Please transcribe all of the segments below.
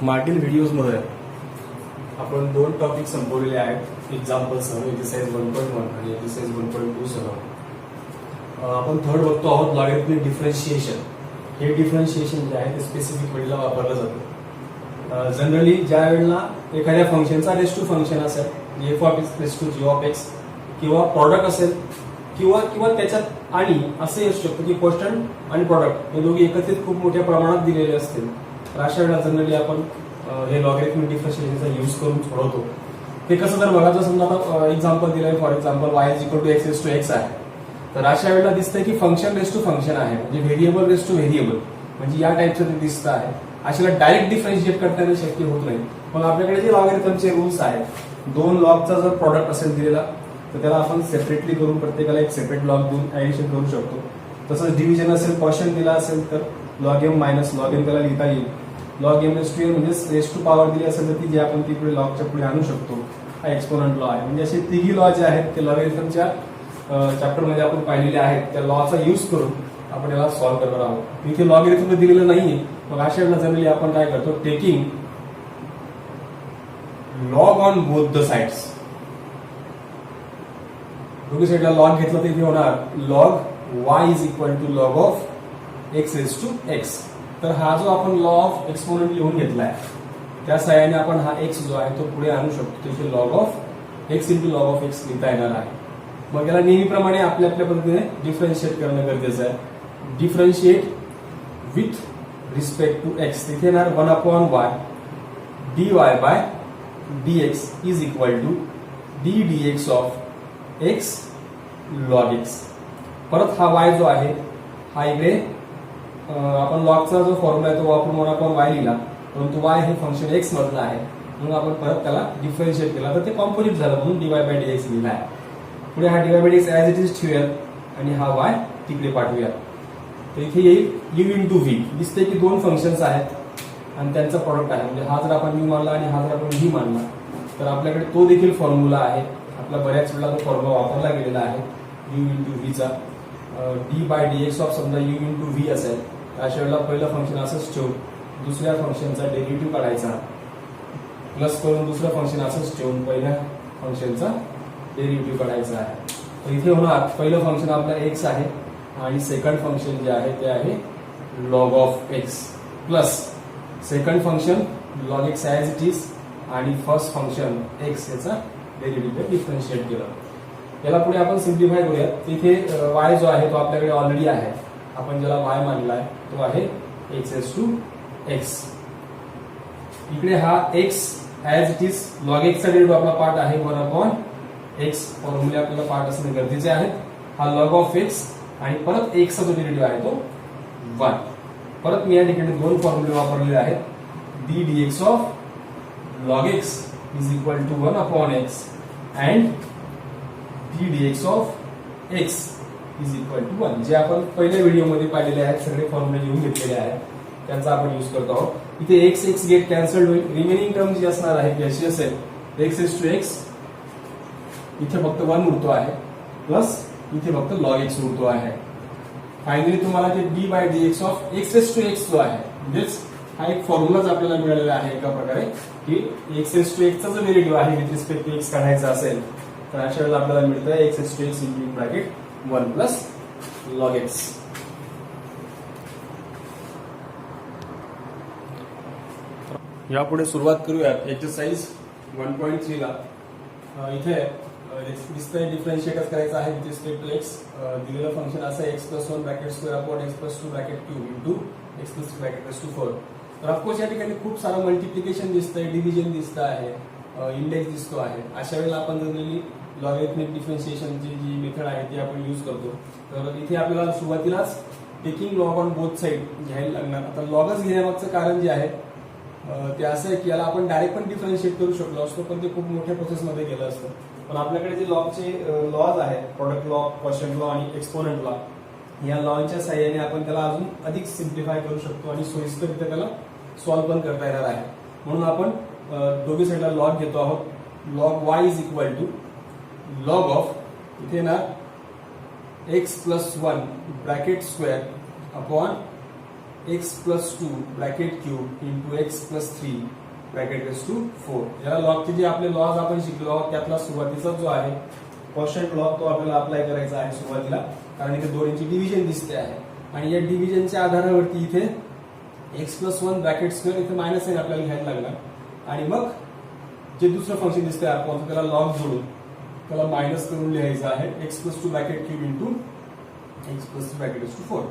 मागील व्हिडिओजमध्ये आपण दोन टॉपिक संपवलेले आहेत एक्झाम्पलसह एक्सरसाइज 1.1 आणि एक्सरसाइज 1.2 सह आपण थर्ड बघतो आहोत लॉगॅरिथमिक डिफरन्शिएशन. हे डिफरन्शिएशन जे आहे ते स्पेसिफिक वेळेला वापरलं जातं. जनरली ज्या वेळेला एखाद्या फंक्शनचा रेस टू फंक्शन असेल f of x raise to g of x किंवा प्रॉडक्ट असेल किंवा त्याच्यात आणि असं येऊ शकतं की कॉन्स्टंट आणि प्रॉडक्ट हे दोघे एकत्रित खूप मोठ्या प्रमाणात दिलेले असतील तर अशा वेळेला जनरली आपण हे लॉगॅरिथमिक डिफरन्शिएशनचा यूज करून सोडवतो. ते कसं जर बघा, समजा आता एक्झाम्पल दिलंय for example y is equal to x raise to x आहे तर अशा वेळेला दिसतंय की फंक्शन रेस टू फंक्शन आहे म्हणजे व्हेरिएबल रेस टू व्हेरिएबल म्हणजे या टाइपचं ते दिसतं आहे. अशाला डायरेक्ट डिफरन्शिएट करता येणं शक्य होत नाही. पण आपल्याकडे जे लॉगॅरिथमचे रूल्स आहेत दोन लॉगचा जर प्रॉडक्ट असेल दिलेला तर त्याला आपण सेपरेटली करून प्रत्येकाला एक सेपरेट लॉग देऊन ऍडिशन करू शकतो. तसंच डिव्हिजन असेल क्वोशंट दिला असेल तर log m minus log m त्याला लिहिता येईल. Log m raise to n म्हणजे रेस टू पॉवर दिली असेल तर ती जे आपण ती पुढे लॉगच्या पुढे आणू शकतो. हा एक्सपोनंट लॉ आहे. म्हणजे असे तिघी लॉ जे आहेत ते लॉगॅरिथमच्या चॅप्टरमध्ये आपण पाहिलेले आहेत त्या लॉचा यूज करून आपण याला सॉल्व्ह करणार आहोत. इथे लॉगॅरिथम दिलेलं नाहीये मग अशा वेळेला जनरली आपण काय करतो taking log on both the sides. दोन्ही साईडला लॉग घेतला तर इथे होणार log y is equal to log of x raise to x. तर हा जो आपण लॉ ऑफ एक्सपोनंट लिहून घेतलाय त्या सहाय्याने आपण हा एक्स जो आहे तो पुढे आणू शकतो. तिथे log of x into log of x लिहिता येणार आहे. मग याला नेहमीप्रमाणे आपल्या पद्धतीने डिफरन्शिएट करणं गरजेचं आहे. Differentiate with respect to x तिथे येणार 1/y dy bye dx is equal to d dx of x log x. परत हा y जो आहे हा इकडे आपण लॉगचा जो फॉर्म्युला आहे तो वापरून 1/y लिहिला परंतु y हे फंक्शन x मधलं आहे म्हणून आपण परत त्याला डिफरन्शिएट केला तर ते कॉम्पोजिट झालं म्हणून dy बाय dx लिहिला आहे. पुढे हा dy bye dx as it is ठेवूयात आणि हा y तिकडे पाठवूयात. तर इथे येईल u इंटू व्ही. दिसते की दोन फंक्शन्स आहेत आणि त्यांचा प्रॉडक्ट आहे म्हणजे हा जर आपण u मानला आणि हा जर आपण v मानला तर आपल्याकडे तो देखील फॉर्म्युला आहे. आपला बऱ्याच वेळा तो फॉर्म्युला वापरला गेलेला आहे u इंटू व्हीचा. d बाय dx ऑफ समजा u इंटू व्ही असेल तर अशा वेळेला पहिलं फंक्शन असंच ठेवून दुसऱ्या फंक्शनचा डेरिव्हेटिव्ह काढायचा प्लस करून दुसरं फंक्शन असंच ठेवून पहिल्या फंक्शनचा डेरिव्हेटिव्ह काढायचा आहे. तर इथे होणार पहिलं फंक्शन आपलं एक्स आहे आणि सेकंड फंक्शन जे आहे ते आहे log of x plus second function log x as it is आणि फर्स्ट फंक्शन एक्स याचा डेरिव्हेटिव्ह डिफरन्शिएट केलं. याला पुढे आपण सिम्प्लिफाय करूया. तिथे y जो आहे तो आपल्याकडे ऑलरेडी आहे. आपण ज्याला y मानला आहे तो आहे एक्स रेस टू एक्स. इकडे हा x as it is log एक्सचा डेरिव्हेटिव्ह आपला पार्ट आहे 1/x फॉर्म्युला आपल्याला पार्ट असणे गरजेचे आहे. हा लॉग ऑफ एक्स आणि परत एक्सचा जो डेरिव्हेटिव्ह आहे तो 1. परत मी या ठिकाणी दोन फॉर्म्युले वापरलेले आहेत. d dx of log x is equal to 1/x and d dx of x is equal to 1. जे आपण पहिल्या व्हिडिओमध्ये पाहिलेले आहेत सगळे फॉर्म्युले लिहून घेतलेले आहेत त्यांचा आपण यूज करतो आहोत. इथे x गेट कॅन्सल होईल. रिमेनिंग टर्म जी असणार आहे ती अशी असेल x रेस टू x इथे फक्त 1 उरतो आहे प्लस इथे फक्त log x उरतो आहे. फायनली तुम्हाला ते d by dx of x race to x जो आहे म्हणजेच हा एक फॉर्म्युलाच आपल्याला मिळालेला आहे एका प्रकारे की x रेस टू x चा जो डेरिव्हेटिव्ह आहे विथ रिस्पेक्ट टू x काढायचा असेल तर अशा वेळेला आपल्याला मिळतं x race to x in bracket 1 plus log x. यापुढे सुरुवात करूयात एक्सरसाइज 1.3 ला. इथे दिसतंय डिफरन्शिएट करायचं आहे विथ रिस्पेक्ट टू एक्स. दिलेलं फंक्शन असं x plus 1 bracket square upon x plus 2 bracket cube into x plus bracket plus 2 4. तर ऑफकोर्स या ठिकाणी खूप सारं मल्टिप्लिकेशन दिसतंय डिव्हिजन दिसतं आहे इंडेक्स दिसतो आहे. अशा वेळेला आपण जनरली लॉगॅरिथमिक डिफरन्शिएशनची जी मेथड आहे ती आपण यूज करतो. तर इथे आपल्याला सुरुवातीलाच taking log on both side घ्यायला लागणार. आता लॉगच घेण्यामागचं कारण जे आहे ते असं आहे की याला आपण डायरेक्ट पण डिफरन्शिएट करू शकलो असतो पण ते खूप मोठ्या प्रोसेसमध्ये गेलं असतं. पण आपल्याकडे जे लॉगचे लॉज आहेत प्रॉडक्ट लॉ क्वोशंट लॉ आणि एक्सपोनंट लॉ या लॉच्या साह्याने आपण त्याला अजून अधिक सिम्प्लिफाय करू शकतो आणि सोयीस्कररित्या त्याला सॉल्व्ह पण करता येणार आहे. म्हणून आपण दोघी साईडला लॉग घेतो आहोत. Log y is equal to log of इथे ना x plus 1 bracket square upon x plus 2 bracket cube into x plus 3 bracket raise to 4. याला लॉगचे जे आपले लॉज आपण शिकलो त्यातला सुरुवातीचा जो आहे कॉन्स्टंट लॉग तो आपल्याला अप्लाय करायचा आहे सुरुवातीला, कारण इथे दोन्हीची डिव्हिजन दिसते आहे आणि या डिव्हिजनच्या आधारावरती इथे एक्स प्लस 1 ब्रॅकेट स्क्वेअर इथे मायनस साइन आपल्याला घ्यायला लागला आणि मग जे दुसरं फंक्शन दिसतंय आपण त्याला लॉग जोडून त्याला मायनस करून लिहायचं आहे x plus 2 bracket cube into x plus 3 bracket raise to 4.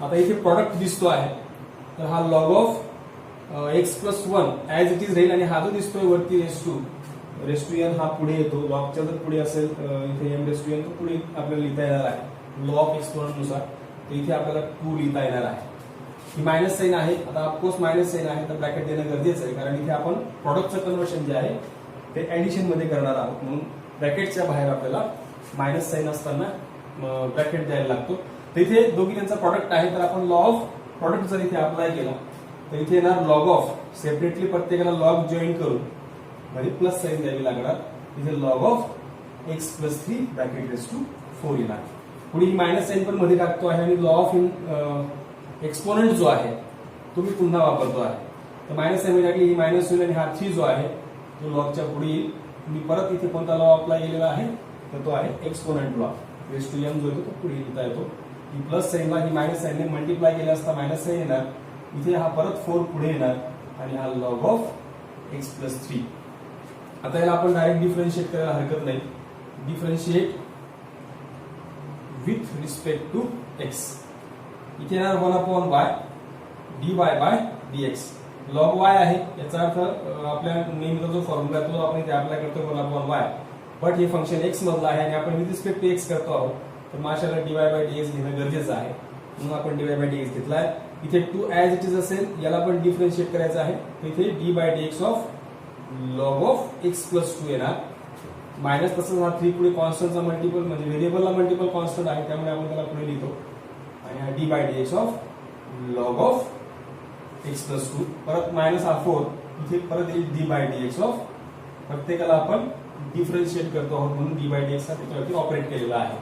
आता इथे प्रॉडक्ट दिसतो आहे तर हा log of x plus 1 as it is राहील आणि हा जो दिसतोय वरती रेस टू एन हा पुढे येतो. लॉगच्या जर पुढे असेल इथे एम रेस टू एन तो पुढे आपल्याला लिहिता येणार आहे लॉ ऑफ एक्सपोनंट नुसार, तर इथे आपल्याला 2 लिहिता येणार आहे. ही मायनस साइन आहे, आता ऑफकोर्स मायनस साइन आहे तर ब्रॅकेट देणं गरजेचं आहे, कारण इथे आपण प्रॉडक्टचं कन्व्हर्शन जे आहे ते ऍडिशन मध्ये करणार आहोत, म्हणून ब्रॅकेटच्या बाहेर आपल्याला मायनस साइन असताना ब्रॅकेट द्यायला लागतो. तर इथे दोघी त्यांचा प्रॉडक्ट आहे तर आपण लॉ ऑफ प्रॉडक्ट जर इथे अप्लाय केला तर इथे येणार लॉग ऑफ सेपरेटली प्रत्येकाला लॉग जॉईन करून म्हणजे प्लस साइन द्यावी लागणार. इथे log of x plus 3 bracket raise to 4 येणार. पुढे ही मायनस साइन पण मध्ये टाकतो आहे आणि लॉ ऑफ एक्सपोनंट जो आहे तो मी पुन्हा वापरतो आहे. तर मायनस साइन मध्ये टाकली ही मायनस होईल आणि हा 3 जो आहे तो लॉगच्या पुढे येईल. मी परत इथे कोणता लॉ अप्लाय केलेला आहे तर तो आहे exponent law. Raise to m जो येतो तो पुढे लिहिता येतो. ही प्लस साइनला ही मायनस साइनने मल्टिप्लाय केला असता मायनस साइन येणार, इथे हा परत 4 पुढे येणार आणि हा लॉग ऑफ एक्स प्लस 3. आता याला आपण डायरेक्ट डिफरन्शिएट करायला हरकत नाही. Differentiate with respect to x. इथे येणार 1/y dy bye dx. Log y आहे याचा अर्थ आपल्या नेहमीचा जो फॉर्म्युला तो आपण इथे अप्लाय करतो 1/y, बट हे फंक्शन x मधलं आहे आणि आपण विथ रिस्पेक्ट टू x करतो आहोत तर माशाला dy बाय dx घेणं गरजेचं आहे, म्हणून आपण dy बाय dx घेतला आहे. इथे 2 ऍज इट इज असेल याला पण डिफरन्शिएट करायचं आहे तर इथे dy bye dx of log of x plus 2 येणार मायनस. तसंच हा 3 पुढे कॉन्स्टंटचा मल्टिपल म्हणजे व्हेरिएबलला मल्टिपल कॉन्स्टंट आहे त्यामुळे आपण त्याला पुढे लिहितो आणि हा d by dx of log of x plus 2 परत मायनस हा 4 इथे परत येईल डी बाय dx ऑफ प्रत्येकाला आपण डिफरन्शिएट करतो आहोत म्हणून डी बाय dx हा त्याच्यावरती ऑपरेट केलेला आहे.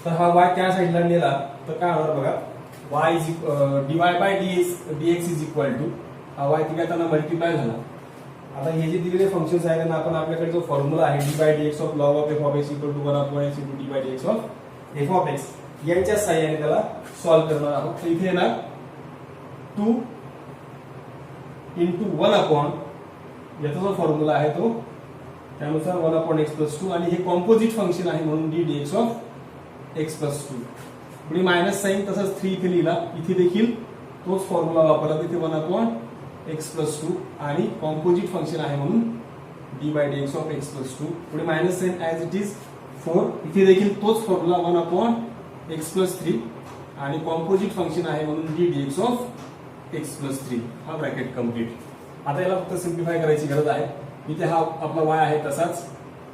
तर हा y त्या साईडला नेला तर काय होणार बघा y is dy bye dx is equal to हा y तिकडे त्यांना मल्टिप्लाय झाला. आता हे जे दिलेले फंक्शन्स आहेत त्यांना आपण आपल्याकडे जो फॉर्म्युला आहे d by dx of log of f of x equal to 1/x into d by dx of f of x यांच्या साहाय्याने त्याला सॉल्व्ह करणार आहोत. तर इथे येणार 2 इंटू 1 याचा जो फॉर्म्युला आहे तो त्यानुसार 1/x प्लस 2 आणि हे कॉम्पोजिट फंक्शन आहे म्हणून D dx of x plus 2. पुढे मायनस साइन तसंच 3 इथे लिहिला, इथे देखील तोच फॉर्म्युला वापरला. तिथे 1/x प्लस 2 आणि कॉम्पोजिट फंक्शन आहे म्हणून d by dx of x plus 2. पुढे minus sign as it is 4 इथे देखील तोच फॉर्म्युला 1/x प्लस 3 आणि कॉम्पोजिट फंक्शन आहे म्हणून D dx of x plus 3. हा ब्रॅकेट कम्प्लीट. आता याला फक्त सिम्प्लिफाय करायची गरज आहे. इथे हा आपला y आहे तसाच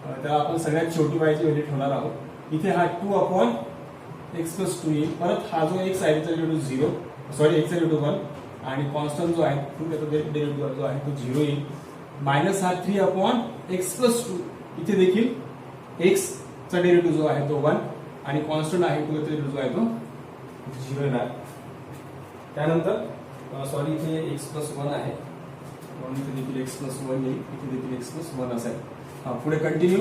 त्याला आपण सगळ्यात छोटी y ची व्हॅल्यू ठेवणार आहोत. इथे हा 2/x प्लस 2 येईल. परत हा जो x आहे त्याचा डेरिव्हेटिव्ह 0 सॉरी x चा डेरिव्हेटिव्ह 1 आणि कॉन्स्टंट जो आहे तो त्याचा डेरिव्हेटिव्ह जो आहे तो 0 येईल. मायनस हा 3/x प्लस 2 इथे देखील x चा डेरिव्हेटिव्ह जो आहे तो 1 आणि कॉन्स्टंट आहे तो त्याचा डेरिव्हेटिव्ह जो आहे तो 0 येणार. त्यानंतर सॉरी इथे x प्लस 1 आहे म्हणून इथे देखील x प्लस 1 येईल, इथे देखील x प्लस 1 असेल. पुढे कंटिन्यू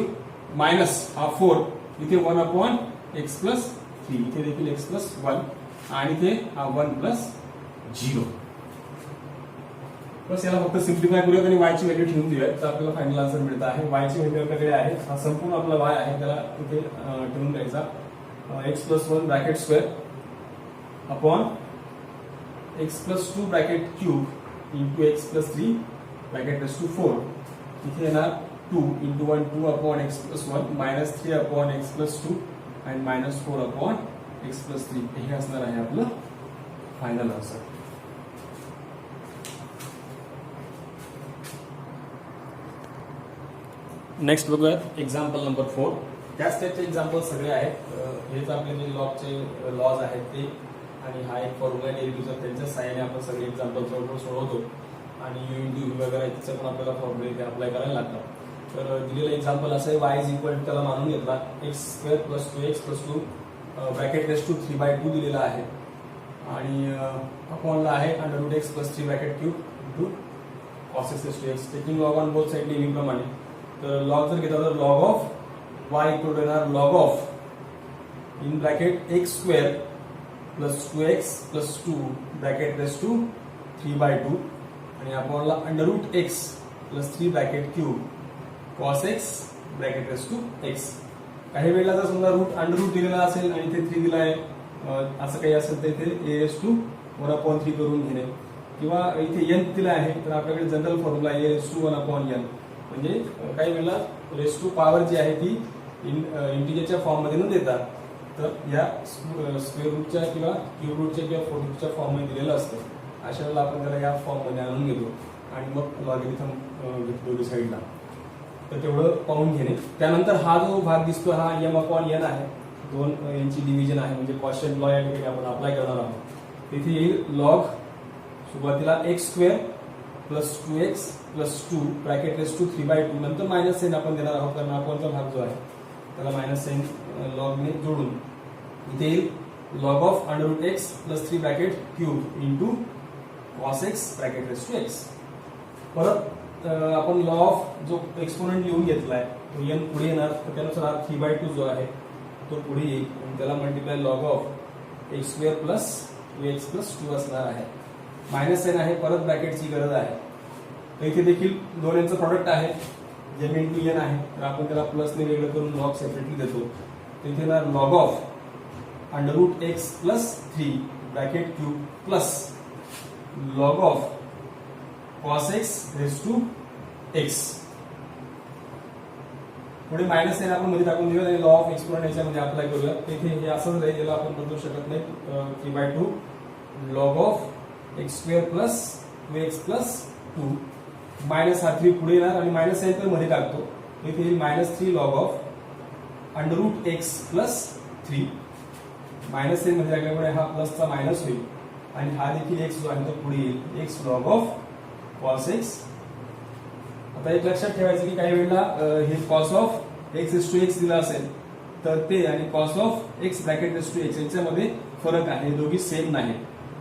मायनस हा 4 इथे 1/x प्लस 3 इथे देखील x प्लस 1 आणि इथे हा 1 प्लस 0. बस याला फक्त सिम्प्लिफाय करूयात आणि y ची व्हॅल्यू ठेवून देऊयात तर आपल्याला फायनल आन्सर मिळत आहे. y ची व्हॅल्यू आपल्याकडे आहे, हा संपूर्ण आपला y आहे त्याला इथे ठेवून द्यायचा x plus 1 bracket square upon x plus 2 bracket cube into x plus 3 bracket raise to 4. इथे येणार 2 into 1 2/x plus 1 minus 3/x plus 2 आणि मायनस 4/x प्लस 3. हे असणार आहे आपलं फायनल आन्सर. नेक्स्ट बघूयात एक्झाम्पल नंबर 4. त्याच टाईपचे एक्झाम्पल सगळे आहेत. हेच आपले जे लॉगचे लॉज आहेत ते आणि हा एक फॉर्म्युला डेरिव्हेटिव्ह त्यांच्या साहाय्याने आपण सगळे एक्झाम्पल सोडवतो आणि यू इंटू व्ही वगैरे त्याचं पण आपल्याला फॉर्म्युला इथे अप्लाय करायला लागतं. तर दिलेलं एक्झाम्पल असं आहे y इज इक्वल त्याला मानून घेतला x square plus 2x plus 2 bracket raise to 3/2 दिलेला आहे आणि अपॉनला आहे under root x plus 3 bracket cube into cos x raise to x. Taking log on both side नेहमीप्रमाणे. तर लॉग जर घेतला तर log of y equal to येणार log of in bracket x square plus 2x plus 2 bracket raise to 3/2 आणि अपॉनला under root x plus 3 bracket cube cos x bracket raise to x. काही वेळेला जर समजा अंडर रूट दिलेला असेल आणि इथे 3 दिला आहे असं काही असेल तर इथे a रेस टू 1/3 करून घेणे, किंवा इथे n दिला आहे तर आपल्याकडे general formula a raise to 1/n. म्हणजे काही वेळेला रेस टू पॉवर जी आहे ती इंटिजरच्या फॉर्म मध्ये न देता तर या स्क्वेअर रूटच्या किंवा क्यूब रूटच्या किंवा फोर रूटच्या फॉर्म मध्ये दिलेलं असतं. अशा वेळेला आपण त्याला या फॉर्म मध्ये आणून घेतो आणि मग लॉगरिथम घेतो दोन्ही साईडला. तर तेवढं पाहून घेणे. त्यानंतर हा जो भाग दिसतो हा m/n आहे. 2 यांची डिव्हिजन आहे म्हणजे कॉन्स्टंट लॉ या ठिकाणी आपण अप्लाय करणार आहोत. तिथे येईल लॉग सुरुवातीला x square plus 2x plus 2 bracket raise to 3/2 नंतर मायनस साइन आपण देणार आहोत कारण अपॉनचा भाग जो आहे त्याला मायनस साइन लॉगने जोडून इथे येईल log of under root x plus 3 bracket cube into cos x bracket raise to x. परत आपण लॉ ऑफ जो एक्सपोनेंट लिहून घेतलाय तो n पुढे येणार तर त्यानुसार हा 3/2 जो आहे तो पुढे येईल आणि त्याला multiply log of x square plus 2x plus 2 असणार आहे. मायनस साइन आहे परत ब्रॅकेटची गरज आहे. तर इथे देखील दोन यांचं प्रॉडक्ट आहे जे m इंटू n आहे तर आपण त्याला प्लसने वेगळं करून लॉग सेपरेटली देतो. तर इथे ना log of under root x plus 3 bracket cube plus log of cos x raise to x. पुढे मायनस साइन आपण मध्ये टाकून देऊया आणि लॉ ऑफ एक्सपोनेंट याच्यामध्ये अप्लाय करूया. इथे हे असंच राहील, याला आपण बदलू शकत नाही. 3/2 log of x square plus 2x plus 2 minus हा 3 पुढे येणार आणि मायनस साइन पण मध्ये टाकतो. इथे येईल -3 log of under root x plus 3 minus sign मध्ये टाकल्यामुळे हा प्लसचा मायनस होईल आणि हा देखील एक्स जो आहे तो पुढे येईल x log of cos x. आता एक लक्षात ठेवायचं की काही वेळेला हे cos of x raise to x दिला असेल तर ते आणि cos of x bracket raise to x याच्यामध्ये फरक आहे, दोघी सेम नाही.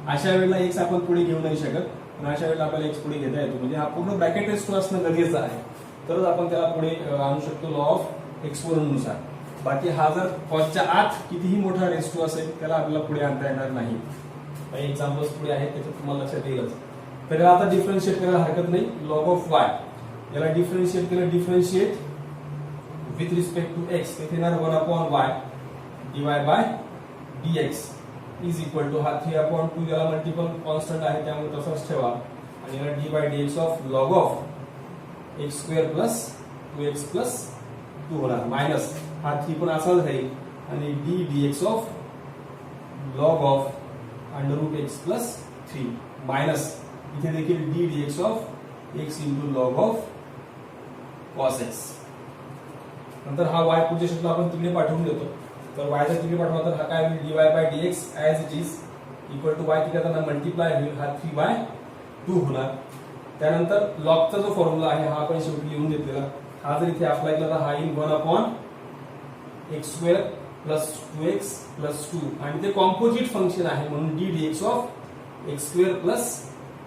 अशा वेळेला एक्स आपण पुढे घेऊ नाही शकत पण अशा वेळेला आपल्याला एक्स पुढे घेता येतो. म्हणजे हा पूर्ण ब्रॅकेट रेस टू असणं गरजेचं आहे तरच आपण त्याला पुढे आणू शकतो लॉ ऑफ एक्सपोनेंट नुसार. बाकी हा जर कॉसच्या आत कितीही मोठा रेस टू असेल त्याला आपल्याला पुढे आणता येणार नाही. काही एक्झाम्पल्स पुढे आहेत त्याच्यात तुम्हाला लक्षात येईलच. तर याला आता डिफरन्शिएट करायला हरकत नाही. लॉग ऑफ वाय याला डिफरन्शिएट केलं, differentiate with respect to x इथे येणार 1/y dy bye dx is equal to हा 3/2 याला मल्टिपल कॉन्स्टंट आहे त्यामुळे तसंच ठेवा आणि याला dy by dx of log of x square plus 2x plus 2 होणार मायनस हा 3 पण असाच राहील आणि d dx of log of under root x plus 3 minus इथे देखील d dx of x into log of cos x. नंतर हा y पुढच्या स्टेपला आपण तिकडे पाठवून देतो. तर y जर तिकडे पाठवला तर हा काय होईल dy bye dx as it is equal to y तिकडे आता मल्टिप्लाय होईल हा 3/2 होणार. त्यानंतर लॉगचा जो फॉर्म्युला आहे हा आपण शेवटी लिहून घेतलेला हा जर इथे अप्लाय केला तर हा येईल 1/x square plus 2x plus 2 आणि ते कॉम्पोजिट फंक्शन आहे म्हणून d dx of x square plus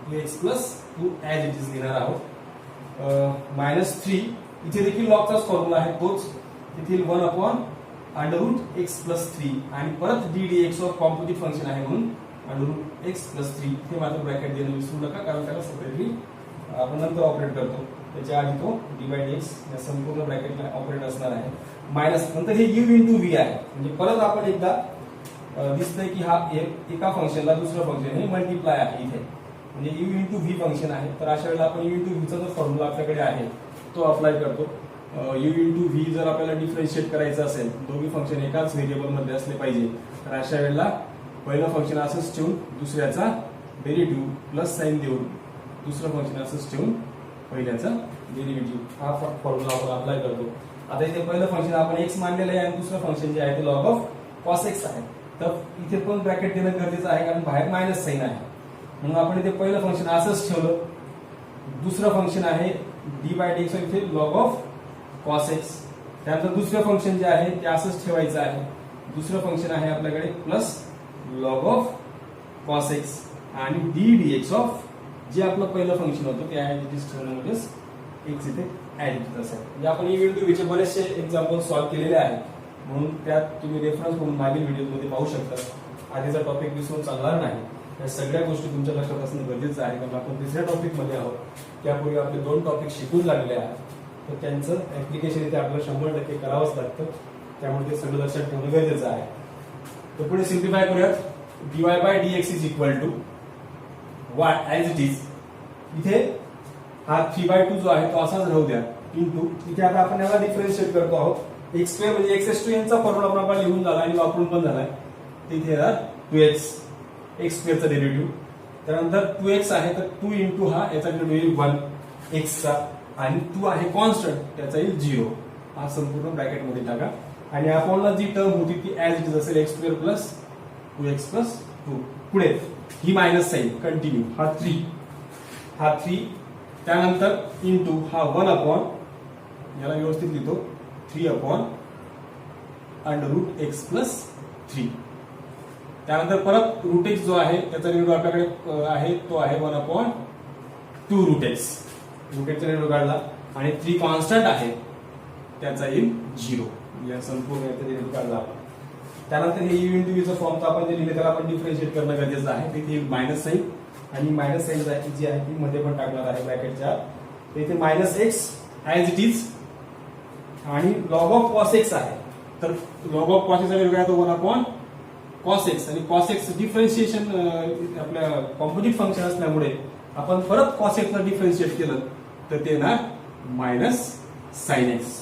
2x plus 2 as it is घेणार आहोत. -3 इथे देखील लॉगचाच फॉर्म्युला आहे तोच इथे 1 अंडर रूट एक्स प्लस 3 आणि परत d dx of composite function आहे म्हणून अंडर रूट एक्स प्लस 3 हे मात्र ब्रॅकेट देणं विसरू नका कारण त्याला सेपरेटली आपण नंतर ऑपरेट करतो. त्याच्या आधी तो d by dx या संपूर्ण ब्रॅकेटला ऑपरेट असणार आहे. मायनस नंतर हे u इंटू व्ही आहे म्हणजे परत आपण एकदा दिसतंय की हा एका फंक्शनला दुसरं फंक्शन हे मल्टिप्लाय आहे इथे म्हणजे u इंटू व्ही फंक्शन आहे. तर अशा वेळेला आपण u इंटू व्हीचा जो फॉर्म्युला आपल्याकडे आहे तो अप्लाय करतो. u इंटू व्ही जर आपल्याला डिफरन्शिएट करायचं असेल दोन्ही फंक्शन एकाच व्हेरिएबल मध्ये असले पाहिजे तर अशा वेळेला पहिलं फंक्शन असंच ठेवून दुसऱ्याचा डेरिव्हेटिव्ह प्लस साइन देऊन दुसरं फंक्शन असंच ठेवून पहिल्याचा डेरिव्हेटिव्ह हा फॉर्म्युला आपण अप्लाय करतो. आता इथे पहिलं फंक्शन आपण x मानलेलं आहे आणि दुसरं फंक्शन जे आहे ते लॉग ऑफ कॉस एक्स आहे. तर इथे पण ब्रॅकेट देणं गरजेचं आहे कारण बाहेर मायनस साइन आहे म्हणून आपण इथे पहिलं फंक्शन असंच ठेवलं. दुसरं फंक्शन आहे डी बाय डी एक्स इथे लॉग ऑफ कॉस एक्स. त्यानंतर दुसरं फंक्शन जे आहे ते असंच ठेवायचं आहे. दुसरं फंक्शन आहे आपल्याकडे plus log of cos x आणि डी डी एक्स ऑफ जे आपलं पहिलं फंक्शन होतं त्या ठेवण्यामध्येच एक्स इथे ऍड करत असेल. म्हणजे आपण ई व्हिडिओ चे बरेचसे एक्झाम्पल सॉल्व्ह केलेले आहेत, म्हणून त्यात तुम्ही रेफरन्स म्हणून मागील व्हिडिओमध्ये पाहू शकता. आधीचा टॉपिक विसरून चालणार नाही. या सगळ्या गोष्टी तुमच्या लक्षात असणं गरजेचं आहे, कारण आपण तिसऱ्या टॉपिक मध्ये आहोत. त्यापूर्वी आपले 2 टॉपिक शिकून लागले आहेत, तर त्यांचं ऍप्लिकेशन इथे आपल्याला 100% करावंच लागतं. त्यामुळे ते सगळं लक्षात ठेवणं गरजेचं आहे. तर पुढे सिम्प्लिफाय करूयात. dy bye dx is equal to what as it is. इथे हा 3/2 जो आहे तो असाच राहू द्या, इंटू इथे आता आपण याला डिफरन्शिएट करतो आहोत. एक्स स्क्वेअर म्हणजे x चा फॉर्म्युला आपण लिहून झाला आणि वापरून पण झालाय. तिथे येणार 2x एक्स स्क्वेअरचा डेरिव्हेटिव्ह. त्यानंतर 2x आहे तर 2 इंटू हा याचा डेरिव्हेटिव्ह 1 x चा आणि 2 आहे कॉन्स्टंट त्याचा येईल 0. हा संपूर्ण ब्रॅकेट मध्ये टाका आणि आपल्याला जी टर्म होती ती ऍज इट इज असेल x square plus 2x plus 2. पुढे ही मायनस साइन कंटिन्यू हा 3 त्यानंतर इंटू हा 1 अपॉन याला व्यवस्थित लिहितो 3 upon under root x plus 3. त्यानंतर परत रूट एक्स जो आहे त्याचा डेरिव्हेटिव्ह आपल्याकडे आहे तो आहे 1 अपॉन 2 रूट एक्स. रूट एक्सचा डेरिव्हेटिव्ह काढला आणि 3 कॉन्स्टंट आहे त्याचा येईल 0. या संपूर्ण याचा डेरिव्हेटिव्ह काढला आपण. त्यानंतर हे यू इंटू चा फॉर्म आपण जे लिहिले त्याला आपण डिफरन्शिएट करणं गरजेचं आहे. तिथे मायनस साइन आणि मायनस साइन जी आहे ती मध्ये पण टाकणार आहे ब्रॅकेटच्या. तर इथे minus x as it is आणि लॉग ऑफ कॉस एक्स आहे. तर लॉग ऑफ कॉस एक्स वेगळा तो 1 अपॉन कॉस एक्स आणि कॉस एक्स डिफरन्शिएशन आपल्या कॉम्पोजिट फंक्शन असल्यामुळे आपण परत कॉस एक्स ला डिफरन्शिएट केलं तर ते येणार मायनस साइन एक्स.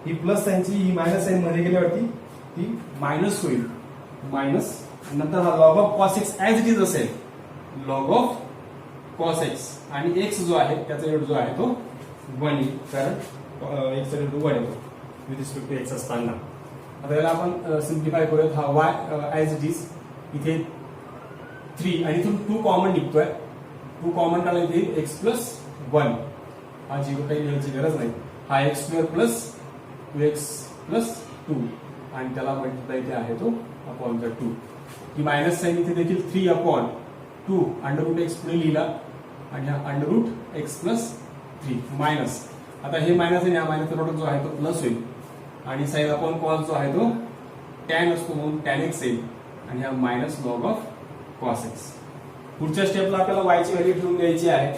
ही प्लस साइनची ही मायनस साइन मध्ये गेल्यावरती ती मायनस होईल. मायनस नंतर हा log of cos x as it is असेल लॉग ऑफ कॉस एक्स आणि एक्स जो आहे त्याचा रेट जो आहे तो 1 येईल, कारण एक्सचा रेट 1 येतो विथ रिस्पेक्ट टू एक्स असताना. आता याला आपण सिम्प्लिफाय करूयात. हा वाय ऍज इट इज इथे 3 आणि इथून 2 कॉमन निघतोय. 2 कॉमन काढला इथे एक्स प्लस 1. हा 0 काही लिहायची गरज नाही. हा x square plus 2x plus 2 आणि त्याला मल्टिप्लाय इथे आहे तो अपॉन द 2. ही मायनस साइन इथे देखील 3 अपॉन 2 अंडर रूट एक्स पुढे लिहिला आणि हा under root x plus 3 minus. आता हे मायनस आणि हा मायनस प्रोडक्ट जो आहे तो प्लस होईल आणि साइन अपॉन कॉस जो आहे तो टॅन असतो म्हणून टॅन एक्स येईल आणि हा minus log of cos x. पुढच्या स्टेपला आपल्याला y ची व्हॅल्यू ठेवून द्यायची आहे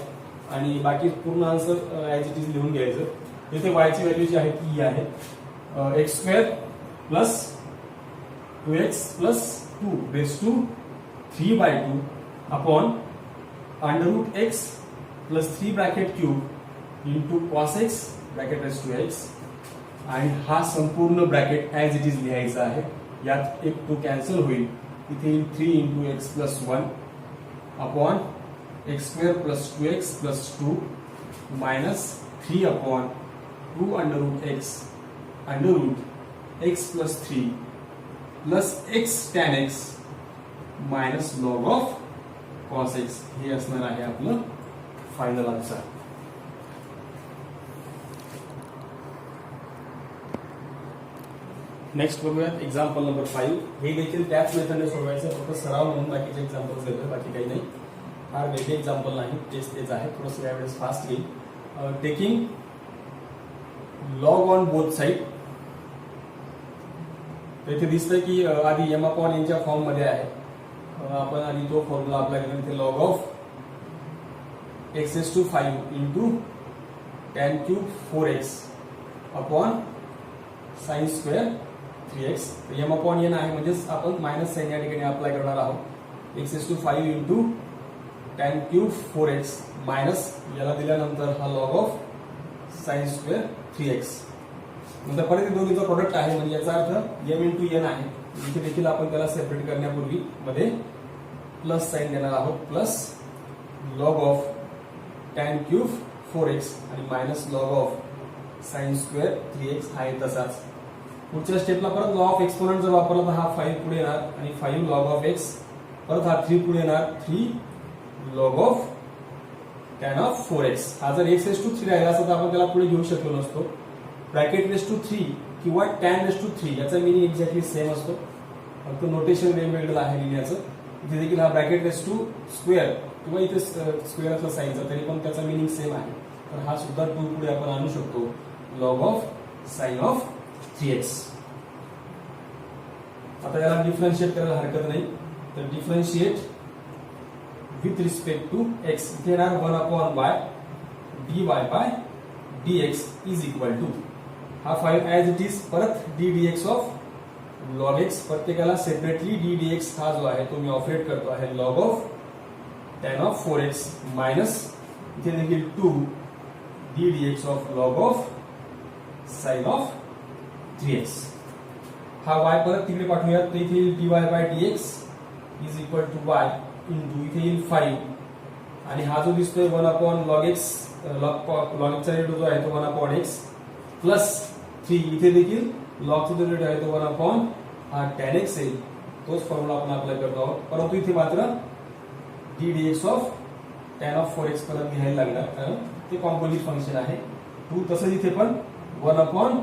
आणि बाकी पूर्ण आन्सर ऍज इट इज लिहून घ्यायचं. इथे y ची व्हॅल्यू जी आहे ती ही आहे x square plus 2x plus 2 raise to 3/2 upon under root x plus 3 bracket cube into cos x bracket raise to x आणि हा संपूर्ण ब्रॅकेट ऍज इट इज लिहायचा आहे. यात एक 2 कॅन्सल होईल. इथे 3 into x plus 1 upon x square plus 2x plus 2 minus 3 upon 2 under root x plus 3 plus x tan x minus log of cos x. हे असणार आहे आपलं फायनल आन्सर. नेक्स्ट बघूयात एक्झाम्पल नंबर 5. हे देखील त्याच मेथडने सोडवायचं, फक्त सराव म्हणून बाकीचे एक्झाम्पल्स देतोय, बाकी काही नाही. फार वेगळे एक्झाम्पल नाही, तेच आहे. थोडंसं यावेळेस फास्ट येईल. Taking log on both side. इथे दिसतंय की आधी एम अपॉन एनच्या फॉर्म मध्ये आहे. आपण आधी तो फॉर्म्युला अप्लाय केला. इथे log of x S to 5 into tan cube 4x upon sine square 3x. M upon n आहे म्हणजेच आपण मायनस साइन या ठिकाणी अप्लाय करणार आहोत. X S to 5 into tan cube 4x minus याला दिल्यानंतर हा log of sine square 3x. नंतर परत दोन्हीचा प्रोडक्ट आहे म्हणजे याचा अर्थ एम इंटू एन आहे. इथे देखील आपण त्याला सेपरेट करण्यापूर्वी मध्ये प्लस साइन देणार आहोत. Plus log of tan cube 4x आणि minus log of sine square 3x आहे तसाच. पुढच्या स्टेपला परत लॉ ऑफ एक्सपोनंट जर वापरला तर हा 5 पुढे येणार आणि 5 लॉग ऑफ एक्स. परत हा 3 पुढे येणार 3 log of tan of 4x. हा जर x रेस टू 3 राहिला असता तर आपण त्याला पुढे घेऊ शकलो नसतो. ब्रॅकेट रेस टू 3 किंवा टॅन रेस टू 3 याचा मिनिंग एक्झॅक्टली सेम असतो, फक्त नोटेशन वेगवेगळं आहे लिहिण्याचं. इथे देखील हा ब्रॅकेट रेस टू स्क्वेअर किंवा इथे स्क्वेअर असला साईनचा तरी पण त्याचा मिनिंग सेम आहे. तर हा सुद्धा 2 पुढे आपण आणू शकतो log of sign of 3x. आता याला डिफरन्शिएट करायला हरकत नाही. तर differentiate with respect to x इथे येणार 1/y dy bye dx is equal to हा 5 ऍज इट इज परत d dx of log x. प्रत्येकाला सेपरेटली d dx हा जो आहे तो मी ऑपरेट करतो आहे log of tan of 4x minus इथे देखील 2 d dx of log of sign of 3x. हा y परत तिकडे पाठवूयात तर इथे येईल dy bye dx is equal to y into इथे येईल 5 आणि हा जो दिसतोय 1 लॉग एक्स लॉग एक्सचा रेट जो आहे तो 1 x प्लस 3 इथे देखील लॉगचा जो रेट आहे तो 1 हा tan x आहे. तोच फॉर्म्युला आपण अप्लाय करतो आहोत. परंतु इथे मात्र d dx of tan of 4x परत घ्यायला लागणार कारण ते कॉम्पोजिट फंक्शन आहे. 2 तसंच इथे पण 1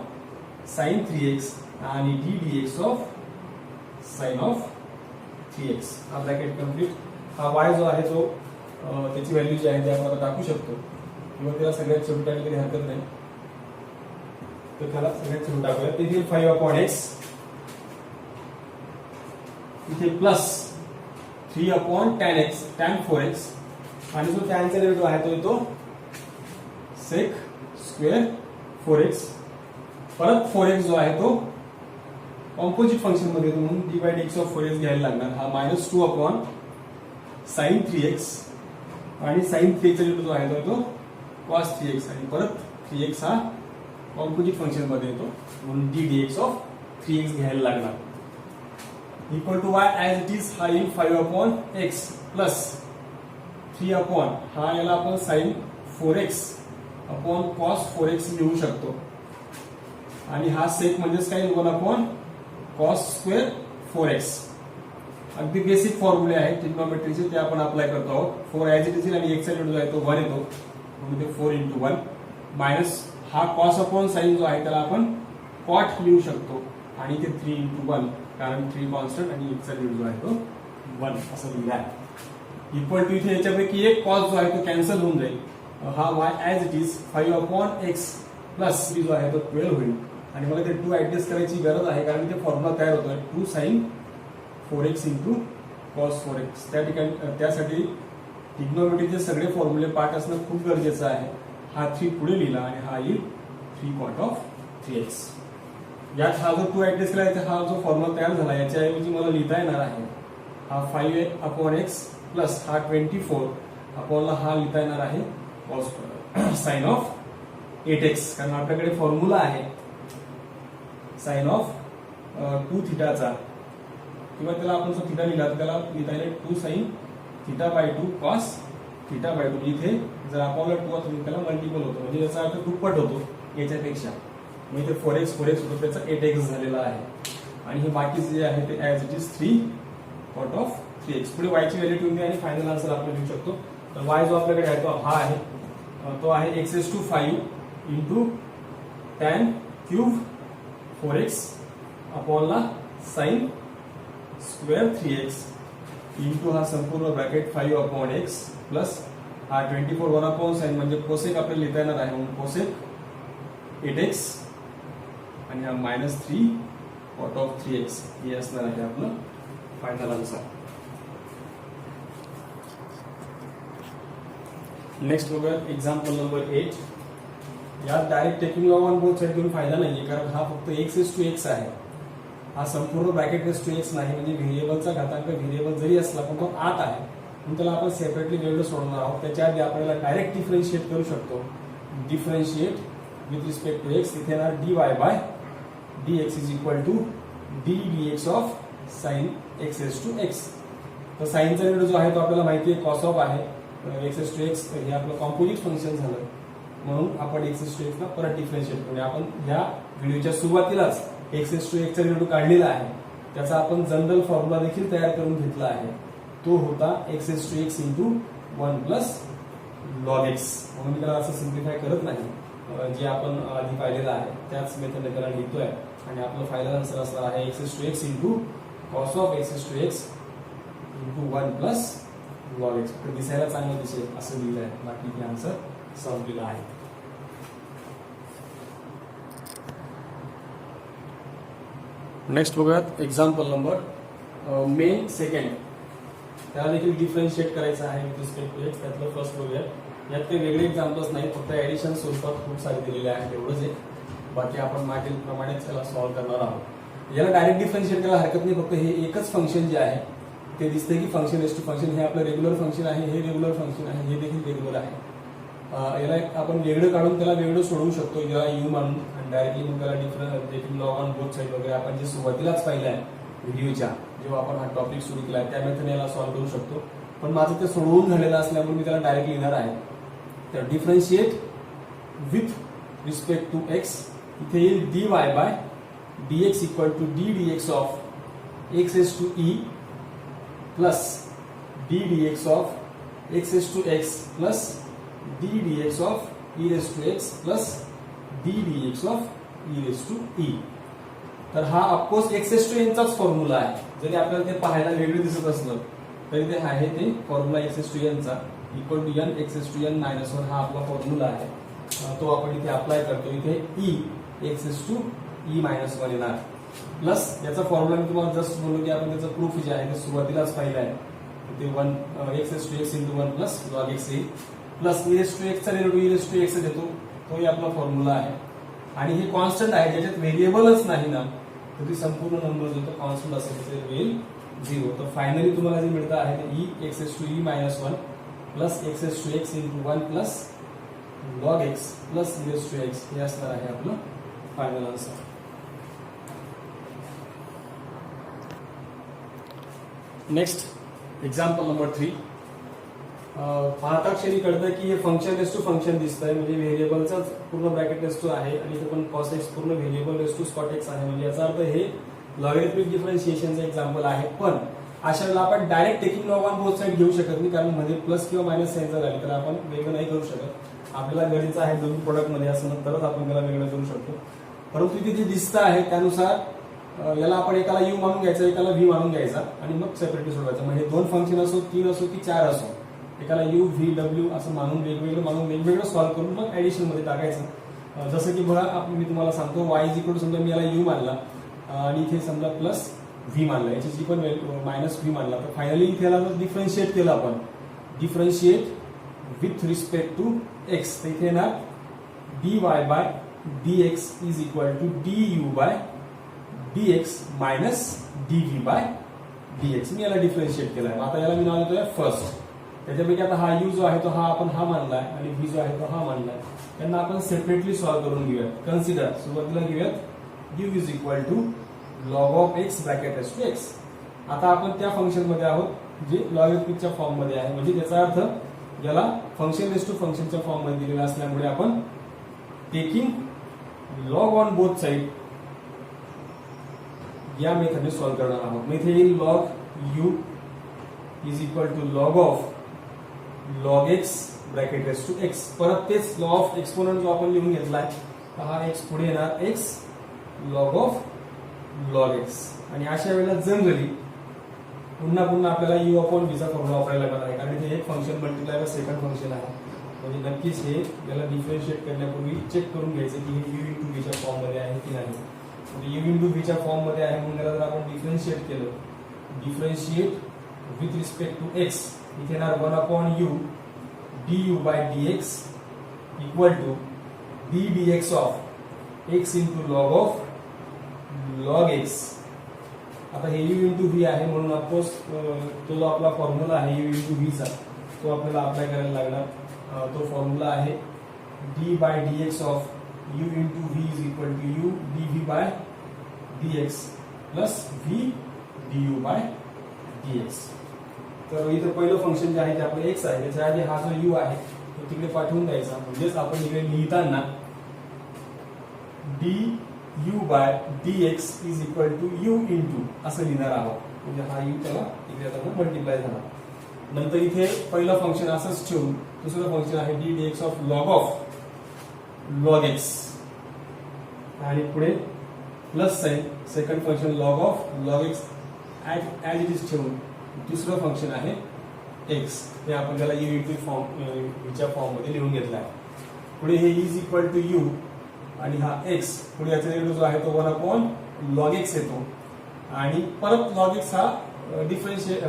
sin 3x आणि d dx of sign of 3x. हा ब्रॅकेट कंप्लीट. हा y जो आहे तो त्याची व्हॅल्यू जी आहे ती आपण टाकू शकतो किंवा त्याला सगळ्यात शेवटी टाकली तरी हरकत नाही. तर त्याला सगळ्यात शेवटी टाकूया. तिथे 5/x इथे प्लस 3 tan 4x आणि जो tan चा रेट आहे तो येतो sec स्क्वेअर 4x. परत 4x जो आहे तो कॉम्पोजिट फंक्शन मध्ये म्हणून d by dx of 4x घ्यायला लागणार. हा -2 sin 3x आणि sin 3x चा रेट जो आहे तो येतो cos 3x आणि परत 3x हा कॉम्पोजिट फंक्शन मध्ये येतो म्हणून d dx ऑफ 3x घ्यायला लागणार. Equal to y as it is हा येईल 5/x प्लस 3 हा याला आपण sin 4x upon cos 4x लिहू शकतो आणि हा सेक म्हणजेच काय 1 cos स्क्वेअर 4x. अगदी बेसिक फॉर्म्युले आहेत ट्रिग्नोमेट्रीचे ते आपण अप्लाय करतो आहोत. 4 ऍज इट इज आणि x चा रेट जो आहे तो 1 येतो म्हणून ते 4 × 1 मायनस हा cos अपॉन साइन जो आहे त्याला आपण cot लिहू शकतो आणि ते 3 × 1 कारण 3 कॉन्स्टंट आणि x चा रेट जो आहे तो 1 असं लिहिलं आहे. इक्वल टू इथे याच्यापैकी एक cos जो आहे तो कॅन्सल होऊन जाईल. हा y as it is 5/x plus b जो आहे तो 12 होईल आणि मला ते 2 ऍडजस्ट करायची गरज आहे कारण ते फॉर्म्युला तयार होतोय 2 sin 4x × cos 4x. त्या ठिकाणी त्यासाठी ट्रिग्नोमेट्रीचे सगळे फॉर्म्युले पाठ असणं खूप गरजेचं आहे. हा 3 पुढे लिहिला आणि हा येईल 3 cot ऑफ 3x. यात हा जो 2 ऍडजस्ट केला आहे हा जो फॉर्म्युला तयार झाला याच्याऐवजी मला लिहिता येणार आहे हा 5/x प्लस हा 24 अपॉनला हा लिहिता येणार आहे cos साइन ऑफ 8x कारण आपल्याकडे फॉर्म्युला आहे साइन ऑफ 2 थिटाचा किंवा त्याला आपण जर थिटा लिहिला तर त्याला लिहिता येईल 2 sin θ/2 cos θ/2. इथे जर आपल्याला 2 असेल त्याला मल्टिपल होतो म्हणजे याचा अर्थ दुप्पट होतो याच्यापेक्षा. मग इथे 4x होतो त्याचा 8x झालेला आहे आणि हे बाकीचे जे आहे ते as it is 3 cot of 3x. पुढे y ची व्हॅल्यू ठेवून द्या आणि फायनल आन्सर आपण लिहू शकतो. तर y जो आपल्याकडे आहे तो हा आहे तो आहे x⁵ into tan cube 4x अपॉनला साइन स्क्वेअर 3x इंटू हा संपूर्ण ब्रॅकेट 5/x प्लस हा 24 1/sin म्हणजे कोसेक आपल्याला लिहिता येणार आहे म्हणून कोसेक 8x आणि हा -3 cot ऑफ 3x हे असणार आहे आपलं फायनल आन्सर. नेक्स्ट बघूया एक्झाम्पल नंबर 8. यात direct taking log on both side घेऊन फायदा नाहीये कारण हा फक्त x⁵x आहे. हा संपूर्ण ब्रॅकेट x नाही म्हणजे व्हेरिएबलचा घातांक व्हेरिएबल जरी असला पण तो आत आहे म्हणून त्याला आपण सेपरेटली वेगळं सोडणार आहोत. त्याच्या आधी आपल्याला डायरेक्ट डिफरन्शिएट करू शकतो. Differentiate with respect to x इथे येणार dy bye dx is equal to d dx of sine x⁵x. तर साइनचा रेट जो आहे तो आपल्याला माहिती आहे cos ऑफ आहे x⁵x हे आपलं कॉम्पोजिट फंक्शन झालं म्हणून आपण x⁵x ला परत डिफरन्शिएट करूया. आपण ह्या व्हिडिओच्या सुरुवातीलाच x⁵x चा रेट काढलेला आहे त्याचा आपण जनरल फॉर्म्युला देखील तयार करून घेतला आहे. तो होता x⁵x × 1 + log x म्हणून मी त्याला असं सिम्प्लिफाय करत नाही जे आपण आधी पाहिलेलं आहे त्याच मेथडने त्याला लिहितोय आणि आपलं फायनल आन्सर असणार आहे x⁵x × cos of x⁵x into 1 plus log x. तर दिसायला चांगलं दिसेल असं लिहिलं आहे. बाकी हे आन्सर संपलेला आहे. नेक्स्ट बघूयात एक्झाम्पल नंबर मेन सेकंड. त्याला देखील डिफरन्शिएट करायचं आहे विथ रिस्पेक्ट टू एक्स. त्यातलं फर्स्ट बघूयात. यात काही वेगळे एक्झाम्पल्स नाही, फक्त ऍडिशन स्वरूपात खूप सारे दिलेले आहेत एवढंच आहे. बाकी आपण मागील प्रमाणेच याला सॉल्व्ह करणार आहोत. याला डायरेक्ट डिफरन्शिएट करायला हरकत नाही, फक्त हे एकच फंक्शन जे आहे ते दिसतंय की फंक्शन एस टू फंक्शन हे आपलं रेग्युलर फंक्शन आहे, हे रेग्युलर फंक्शन आहे, हे देखील रेग्युलर आहे. याला आपण वेगळं काढून त्याला वेगळं सोडवू शकतो याला यू मानून आणि डायरेक्टली मग त्याला डिफरंट देखील लॉग ऑन बोथ साईड वगैरे आपण जे सुरुवातीलाच पाहिलं आहे व्हिडिओच्या, जेव्हा आपण हा टॉपिक सुरू केला आहे त्या मेथडने याला सॉल्व्ह करू शकतो. पण माझं ते सोडवून झालेलं असल्यामुळे मी त्याला डायरेक्ट लिहिणार आहे. तर differentiate with respect to x. इथे येईल dy bye dx equal to d dx of x S to e plus d dx of x S to x plus d dx of e raise to x plus d dx of e raise to e. तर हा of course x S to एनचाच formula आहे. जरी आपल्याला ते पाहायला वेगळं दिसत असलं तरी ते आहे ते फॉर्म्युला एक्स एस टू एनचा equal to n x S to n minus one हा आपला फॉर्म्युला आहे. तो आपण इथे अप्लाय करतो. इथे e x S to e minus one येणार प्लस याचा फॉर्म्युला मी तुम्हाला जस्ट बोललो की आपण त्याचं प्रूफ जे आहे ते सुरुवातीलाच पाहिलं आहे. ते one x S to x into one plus log x येईल प्लस ई रेस टू एक्सचा relative e raise to x देतो. तोही आपला फॉर्म्युला आहे. आणि हे कॉन्स्टंट आहे ज्याच्यात व्हेरिएबलच नाही ना, तर ती संपूर्ण नंबर जो कॉन्स्टंट असेल ते होईल 0. तर फायनली तुम्हाला जे मिळतं आहे ते e x S to e minus one plus x S to x into one plus log x plus e raise to x हे असणार आहे आपलं final answer. Next example number 3. पाहता क्षणी कळतं की हे फंक्शन रेस टू फंक्शन दिसतंय, म्हणजे व्हेरिएबलचाच पूर्ण ब्रॅकेट रेस टू आहे आणि इथे पण कॉस एक्स पूर्ण variable raise to cot x आहे. म्हणजे याचा अर्थ हे लॉगॅरिथमिक डिफरन्शिएशनचं एक्झाम्पल आहे. पण अशा वेळेला आपण direct taking log on both side घेऊ शकत नाही, कारण मध्ये प्लस किंवा मायनस साईन जर आली तर आपण वेगळं नाही करू शकत. आपल्याला गरजेचं आहे दोन्ही प्रोडक्ट मध्ये असं तरच आपण त्याला वेगळं करू शकतो. परंतु इथे जे दिसतं आहे त्यानुसार याला आपण एकाला यू मानून घ्यायचा, एकाला व्ही मानून घ्यायचा आणि मग सेपरेटली सोडवायचं. म्हणजे दोन फंक्शन असो, तीन असो की चार असो, एकाला यू व्ही डब्ल्यू असं मानून वेगवेगळं सॉल्व्ह करून मग ऍडिशन मध्ये टाकायचं. जसं की बघा मी तुम्हाला सांगतो वाय इज इक्वल टू समजा मी याला यू मानला आणि इथे समजा प्लस व्ही मानला, याची जी पण मायनस व्ही मानला, तर फायनली इथे याला डिफरन्शिएट केलं आपण differentiate with respect to x. तर इथे येणार dy bye dx is equal to du by dx minus dv by dx. मी याला डिफरन्शिएट केलाय. आता याला मी नाव देतोय फर्स्ट. त्याच्यापैकी आता हा यू जो आहे तो हा आपण हा मानलाय आणि व्ही जो आहे तो हा मानलाय. त्यांना आपण सेपरेटली सॉल्व्ह करून घेऊयात. कन्सिडर सुरुवातीला घेऊयात u is equal to log of x bracket s to x. आता आपण त्या फंक्शन मध्ये आहोत जे लॉगॅरिथमिकच्या फॉर्म मध्ये आहे. म्हणजे त्याचा अर्थ याला फंक्शन एस टू फंक्शनच्या फॉर्म मध्ये दिलेला असल्यामुळे आपण taking log on both side या मेथडने सॉल्व्ह करणार आहोत. मग इथे येईल log u is equal to log of log x bracket raise to x. परत तेच लॉ ऑफ एक्सपोनंट जो आपण लिहून घेतलाय हा एक्स पुढे येणार x log of log x. आणि अशा वेळेला जनरली पुन्हा आपल्याला यू अपॉन व्हीचा फॉर्म्युला वापरायला लागणार आहे, कारण हे एक function multiply by second function आहे. म्हणजे नक्कीच हे याला डिफरन्शिएट करण्यापूर्वी चेक करून घ्यायचं की हे यू इंटू व्हीच्या फॉर्म मध्ये आहे की नाही. म्हणजे यू इंटू व्हीच्या फॉर्म मध्ये आहे म्हणून त्याला जर आपण डिफरन्शिएट केलं, differentiate with respect to x, इथे येणार one upon u du by dx equal to d dx of x into log of log x. आता हे यू इंटू व्ही आहे म्हणून ऑफकोर्स तो जो आपला फॉर्म्युला आहे यू इंटू व्हीचा तो आपल्याला अप्लाय करायला लागणार. तो फॉर्म्युला आहे d by dx of u into v is equal to u dv by dx plus v du by dx. तर इथं पहिलं फंक्शन जे आहे ते आपलं एक्स आहे, त्याच्या आधी हा जो यू आहे तो तिकडे पाठवून द्यायचा. म्हणजेच आपण इकडे लिहिताना d u by dx is equal to u into असं लिहिणार आहोत. म्हणजे हा यू त्याला इकडे आता मल्टिप्लाय झाला. नंतर इथे पहिलं फंक्शन असंच ठेवून दुसरं फंक्शन आहे D dx of log x आणि पुढे plus sign second function log of log x as it is ठेवून दुसरं फंक्शन आहे एक्स, हे आपण त्याला यू इंटू च्या फॉर्म मध्ये लिहून घेतला आहे. पुढे हे इज इक्वल टू यू आणि हा एक्स, पुढे याचा डेरिव्हेटिव्ह जो आहे तो 1 लॉग एक्स येतो आणि परत लॉग एक्स हा डिफरन्शिएट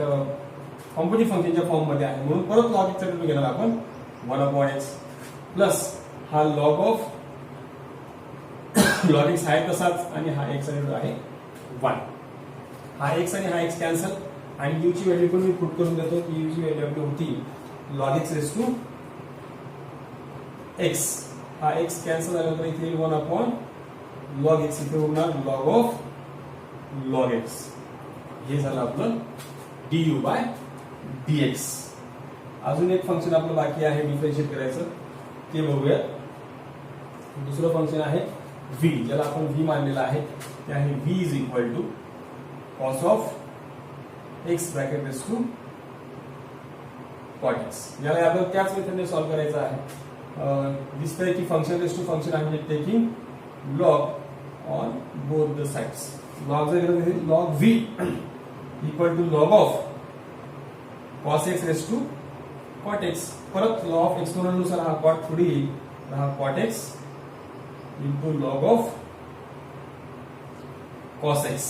कॉम्प्युटिव्ह फंक्शनच्या फॉर्म मध्ये आहे म्हणून परत लॉग एक्सचा डेरिव्हेटिव्ह घेणार आपण 1 एक्स प्लस हा लॉग ऑफ लॉग एक्स आहे तसाच आणि हा एक्स आहे 1. हा एक्स आणि हा एक्स कॅन्सल आणि यू ची व्हॅल्यू पण मी पुट करून देतो की यू ची व्हॅल्यू होती log x raise to x. हा एक्स कॅन्सल झाल्यानंतर इथे 1 लॉग एक्स इथे होणार लॉग ऑफ लॉग एक्स. हे झालं आपलं du बाय dx. अजून एक फंक्शन आपलं बाकी आहे डिफरन्शिएट करायचं, ते बघूया. दुसरं फंक्शन आहे v, ज्याला आपण v मानलेलं आहे ते आहे v is equal to cos of x bracket raise to cot x. याला आपण त्याच मेथडने सॉल्व्ह करायचं आहे. दिसतंय की फंक्शन रेस टू फंक्शन आहे taking log on both the sides. Log जर घेतलं log v equal to log of cos x raise to cot x. परत लॉ ऑफ एक्सपोनेंट नुसार हा कॉट पुढे येईल, हा cot x into log of cos x.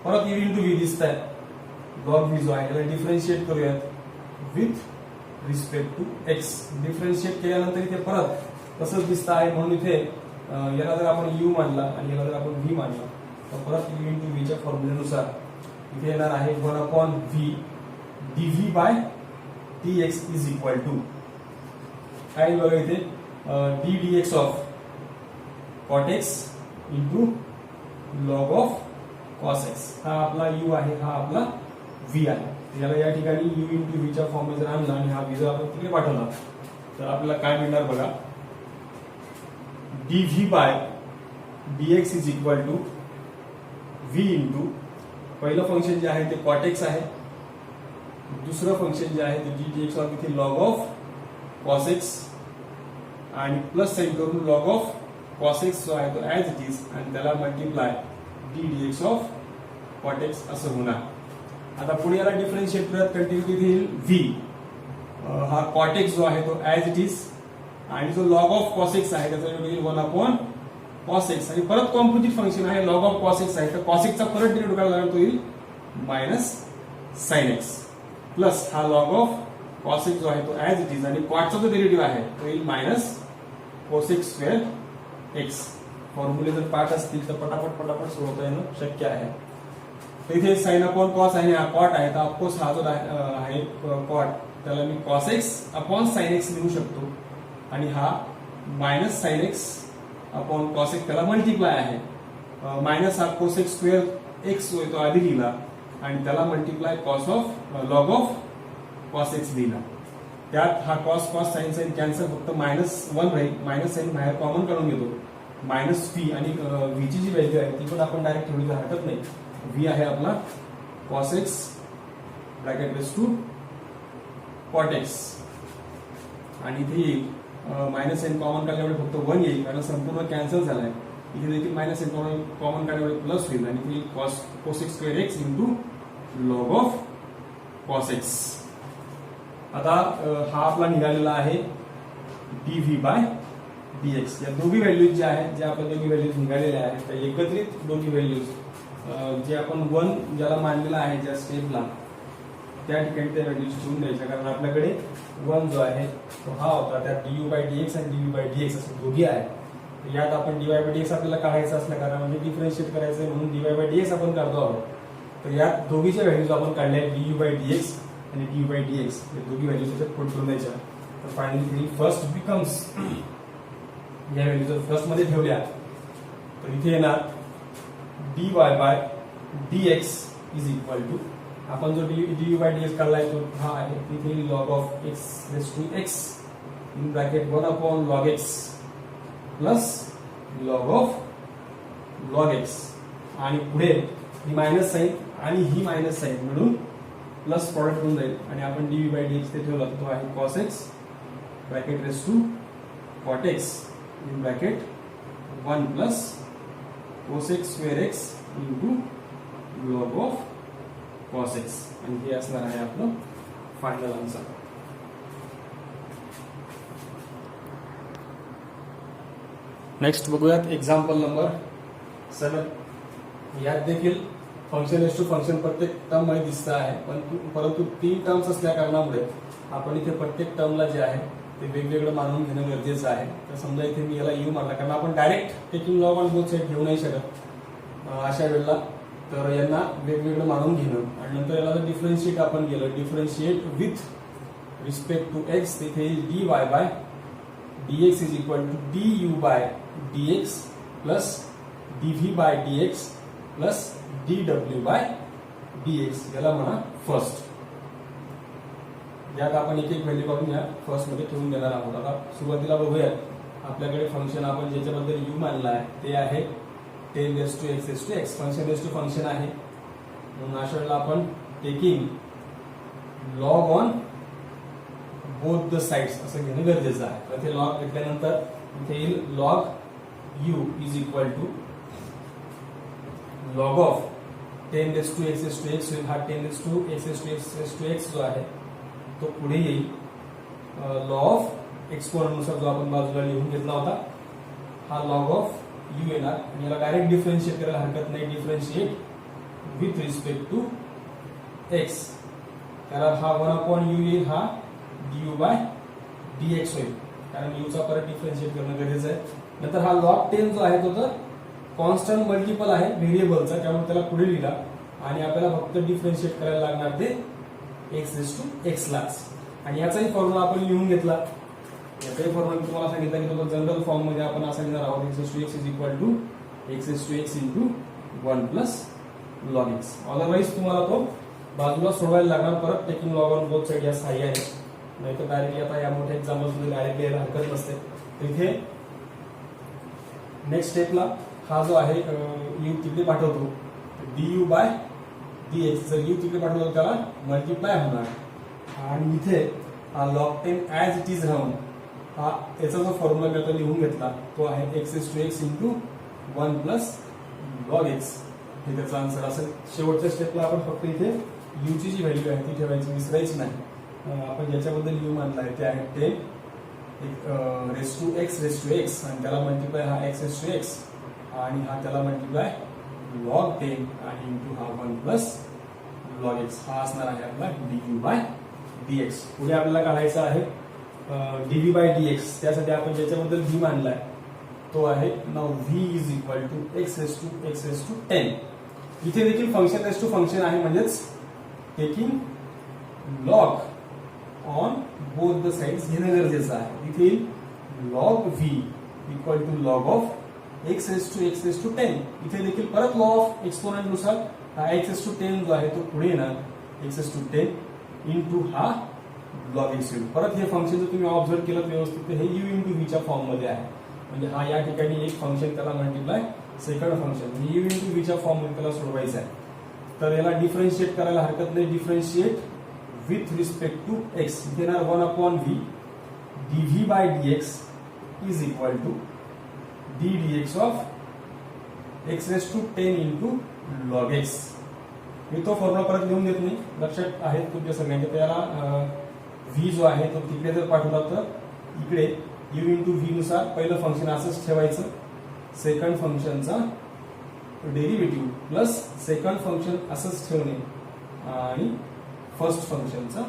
परत यू इंटू व्ही दिसत आहे. लॉग व्ही जो आहे त्याला डिफरन्शिएट करूयात with respect to x. Differentiate केल्यानंतर इथे परत तसंच दिसत आहे म्हणून इथे याला जर आपण यू मानला आणि याला जर आपण व्ही मानला तर परत यू इंटू व्हीच्या फॉर्म्युलेनुसार इथे येणार आहे 1/v dv by dx is equal to काय बघा इथे d dx of cot x into log of cos x. हा आपला u आहे, हा आपला v आहे. याला या ठिकाणी u इंटू v च्या फॉर्म मध्ये जर आणला आणि हा v जर आपण तिकडे पाठवला तर आपल्याला काय मिळणार बघा, dv by dx is equal to v into पहिलं फंक्शन जे आहे ते cot x आहे, दुसरं फंक्शन जे आहे ते d dx ऑफ इथे लॉग ऑफ cos x आणि प्लस साइन करून लॉग ऑफ cos x जो आहे तो ऍज इट इज आणि त्याला multiply d dx of cot x असं होणार. आता पुढे याला डिफरन्शिएट करत कंटिन्यू येईल v. हा cot x जो आहे तो ऍज इट इज आणि जो लॉग ऑफ cos x आहे त्याचा येईल 1/cos x आणि परत कॉम्पोजिट फंक्शन आहे लॉग ऑफ cos x आहे तर cos x चा परत डेरिव्हेटिव्ह करायला लागेल तो येईल मायनस sin x प्लस हा लॉग ऑफ cos x जो आहे तो ऍज इट इज आणि cot चा जो डेरिव्हेटिव्ह आहे तो येईल minus cos x square x. फॉर्म्युले जर पाठ असतील तर पटापट सोडवता येणं शक्य आहे. तर इथे साइन अपॉन कॉस आहे हा कॉट आहे तर ऑफकोर्स हा जो आहे कॉट त्याला मी cos x upon sin x लिहू शकतो आणि हा minus sin x upon cos x त्याला मल्टिप्लाय आहे. मायनस हा cos x स्क्वेअर x जो आहे तो आधी लिहिला आणि त्याला multiply cos of log of cos x लिहिला. त्यात हा cos sin कॅन्सल फक्त -1 राहील. मायनस साइन बाहेर कॉमन काढून घेतो मायनस v आणि v ची जी व्हॅल्यू आहे ती पण आपण डायरेक्ट ठेवली तर हरकत नाही. v आहे आपला cos x bracket raise to cot x आणि इथे येईल मायनस साइन कॉमन काढल्यामुळे फक्त 1 येईल कारण संपूर्ण कॅन्सल झालाय. इथे देखील मायनस साइन कॉमन काढल्यामुळे प्लस होईल आणि इथे cos x square x into log of cos x. आता हा आपला निघालेला आहे dv बाय dx. या दोघी व्हॅल्यूज ज्या आहेत ज्या आपल्या दोघी व्हॅल्यूज निघालेल्या आहेत त्या एकत्रित दोघी व्हॅल्यूज जे आपण 1 ज्याला मानलेला आहे ज्या स्टेपला त्या ठिकाणी त्या व्हॅल्यूज ठेवून द्यायच्या कारण आपल्याकडे 1 जो आहे तो हा होता त्यात du बाय dx आणि dv बाय dx असे दोघी आहेत. यात आपण dy बाय dx आपल्याला काढायचं असल्या कारण म्हणजे डिफरन्शिएट करायचं आहे म्हणून dy बाय dx आपण काढतो आहोत. तर यात दोघीच्या व्हॅल्यूज आपण काढल्या du बाय dx आणि du बाय dx हे दोघी व्हॅल्यूज त्याच्यात पुट करून द्यायच्या. तर फायनली फर्स्ट बिकम्स या व्हॅल्यू जर फर्स्ट मध्ये ठेवल्या तर इथे येणार dy bye dx is equal to आपण जो du बाय dx काढलाय तो हा आहे इथे log of x race to x in bracket 1/log x plus log of log x आणि पुढे ही मायनस साइन आणि ही मायनस साइन मिळून प्लस प्रॉडक्ट होऊन जाईल आणि आपण dv बाय dx ते ठेवला तो आहे cos x bracket raise to cot x in bracket 1 plus cos x square x into log of cos x, आणि हे असणार आहे आपलं फायनल आन्सर. नेक्स्ट बघूयात एक्झाम्पल नंबर 7. यात देखील फंक्शन एस टू फंक्शन प्रत्येक टर्म मध्ये दिसत आहे, परंतु 3 टर्म्स असल्या कारणामुळे आपण इथे प्रत्येक टर्मला जे आहे ते वेगवेगळं मानून घेणं गरजेचं आहे. तर समजा इथे मी याला यू मानला, कारण आपण direct taking log on both side घेऊ नाही शकत अशा वेळेला, तर यांना वेगवेगळं मानून घेणं आणि नंतर याला जर डिफरन्शिएट आपण केलं, differentiate with respect to x, तिथे dy bye dx is equal to du by dx plus dv by dx plus dw by dx, याला म्हणा फर्स्ट. यात आपण एक एक व्हॅल्यू काढून या फर्स्ट मध्ये ठेवून देणार आहोत. आता सुरुवातीला बघूया, आपल्याकडे फंक्शन आपण ज्याच्याबद्दल u मानला आहे ते आहे 10 raised to x raised to x. Function raise to function आहे, म्हणून अशा वेळेला आपण taking log on both the sides असं घेणं गरजेचं आहे. तर ते लॉग घेतल्यानंतर इथे येईल log u is equal to log of 10 raised to x raised to x होईल. हा 10 raised to x raised to x raised to x जो आहे तो पुढे येईल लॉ ऑफ एक्सपोनंट नुसार जो आपण बाजूला लिहून घेतला होता, हा लॉग ऑफ u येणार आणि याला डायरेक्ट डिफरन्शिएट करायला हरकत नाही. Differentiate with respect to x, त्याला हा 1/u येईल, हा du बाय dx होईल, कारण u चा परत डिफरन्शिएट करणं गरजेचं आहे. नंतर हा लॉग 10 जो आहे तो तर कॉन्स्टंट मल्टिपल आहे व्हेरिएबलचा, त्यामुळे त्याला पुढे लिहिला आणि आपल्याला फक्त डिफरन्शिएट करायला लागणार ते x रेस टू x लाच. आणि याचाही फॉर्म्युला आपण लिहून घेतला. याचाही फॉर्म्युला तुम्हाला सांगितलं की तो जनरल फॉर्म मध्ये आपण असा लिहिणार आहोत, x race to x is equal to x race to x into 1 plus log x. Otherwise तुम्हाला तो बाजूला सोडवायला लागणार परत taking log on both side या सहाय्याने, नाही तर डायरेक्टली आता या मोठ्या एक्झाम्पल्स मध्ये डायरेक्टली यायला हरकत नसते. इथे नेक्स्ट स्टेपला हा जो आहे u तिकडे पाठवतो, du बाय dx, जर u तिकडे पाठवतो त्याला मल्टिप्लाय होणार, आणि इथे हा लॉग 10 ऍज इट इज राहून हा याचा जो फॉर्म्युला मी आता लिहून घेतला तो आहे x race to x into 1 plus log x, हे त्याचा आन्सर असेल. शेवटच्या स्टेपला आपण फक्त इथे u ची जी व्हॅल्यू आहे ती ठेवायची, विसरायची नाही. आपण ज्याच्याबद्दल u मानला आहे ते आहे 10 रेस टू x आणि त्याला मल्टिप्लाय हा x रेस टू x आणि हा त्याला मल्टिप्लाय लॉग 10 आणि इंटू हा 1 प्लस लॉग x, हा असणार आहे आपला du बाय dx. पुढे आपल्याला काढायचा आहे dv बाय dx. त्यासाठी आपण ज्याच्याबद्दल v मानलाय तो आहे नाव v is equal to x race to 10. इथे देखील फंक्शन रेस टू फंक्शन आहे, म्हणजेच taking log on both the sides घेणं गरजेचं आहे. इथे log v equal to log of x race to 10. इथे देखील परत लॉ ऑफ एक्सपोनंट नुसार हा x रेस टू 10 जो आहे तो पुढे येणार, x रेस टू 10 इंटू हा लॉग x होईल. परत हे फंक्शन जर तुम्ही ऑब्झर्व केलं व्यवस्थित हे u इंटू v च्या फॉर्म मध्ये आहे, म्हणजे हा या ठिकाणी एक फंक्शन त्याला मल्टिप्लाय सेकंड फंक्शन म्हणजे u इंटू v च्या फॉर्म मध्ये त्याला सोडवायचं आहे. तर याला डिफरन्शिएट करायला हरकत नाही. Differentiate with respect to x देणार 1/v dv by dx is equal to d dx of x race to 10 into log x. मी तो फॉर्म्युला परत लिहून देत नाही, लक्षात आहे तुमच्या सगळ्यांच्या. त्याला v जो आहे तो तिकडे जर पाठवला तर इकडे u इंटू v नुसार पहिलं फंक्शन असंच ठेवायचं, सेकंड फंक्शनचा डेरिव्हेटिव्ह प्लस सेकंड फंक्शन असंच ठेवणे आणि फर्स्ट फंक्शनचा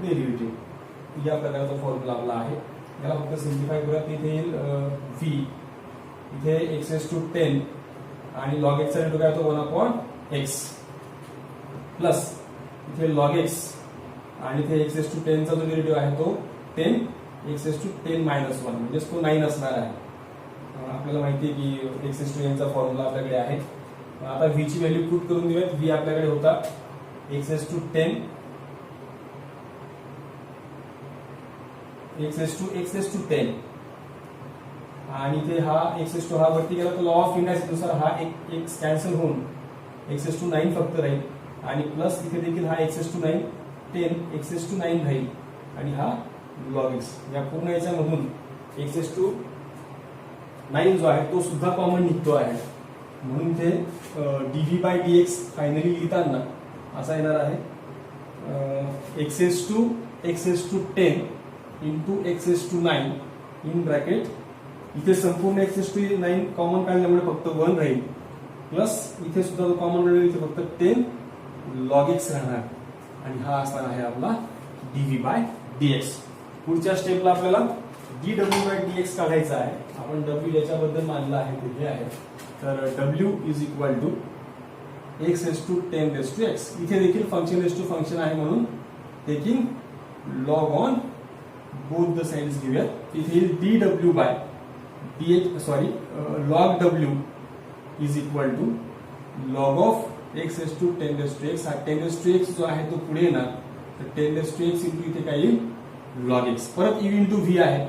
डेरिव्हेटिव्ह, या प्रकारचा फॉर्म्युला आपला आहे. याला फक्त सिम्प्लिफाय करूया. इथे येईल v, इथे x रेस टू 10 आणि लॉग x चा डेरिव्हेटिव्ह काय होतो 1/x प्लस इथे लॉग x आणि इथे x रेस टू 10 चा जो डेरिव्हेटिव्ह आहे तो 10 x रेस टू 10 मायनस 1 म्हणजे तो 9 असणार आहे. आपल्याला माहिती आहे की x रेस टू 10 चा फॉर्म्युला आपल्याकडे आहे. आता v ची व्हॅल्यू पुट करून देऊयात. v आपल्याकडे होता x race to 10 x race to 10 आणि इथे हा x रेस टू हा वरती गेला तर लॉ ऑफ इनडायरेक्ट नुसार हा एक कॅन्सल होऊन x रेस टू 9 फक्त राहील आणि प्लस इथे देखील हा x race to 9 10 x race to 9 राहील आणि हा लॉग x. या पूर्ण याच्यामधून x रेस टू 9 जो आहे तो सुद्धा कॉमन निघतो आहे, म्हणून ते dv बाय dx फायनली लिहिताना असा येणार आहे x's to 10 into x's to 9 in bracket, इथे संपूर्ण एक्सेस टू 9 कॉमन काढल्यामुळे फक्त 1 राहील, प्लस इथे सुद्धा कॉमन राहील, इथे फक्त 10 log x राहणार, आणि हा असणार आहे आपला dv बाय dx. पुढच्या स्टेपला आपल्याला dw बाय dx काढायचा आहे. आपण w याच्याबद्दल मानलं आहे ते हे आहे, तर w is equal to x race to 10 raise to x. इथे देखील फंक्शन रेस टू फंक्शन आहे म्हणून taking log on both the sides घेऊयात. इथे dw by dx log w is equal to log of x race to 10 raise to x. हा 10 raise to x जो आहे तो पुढे येणार, तर 10 रेस टू x इंटू इथे काय येईल log x. परत u इंटू v आहे,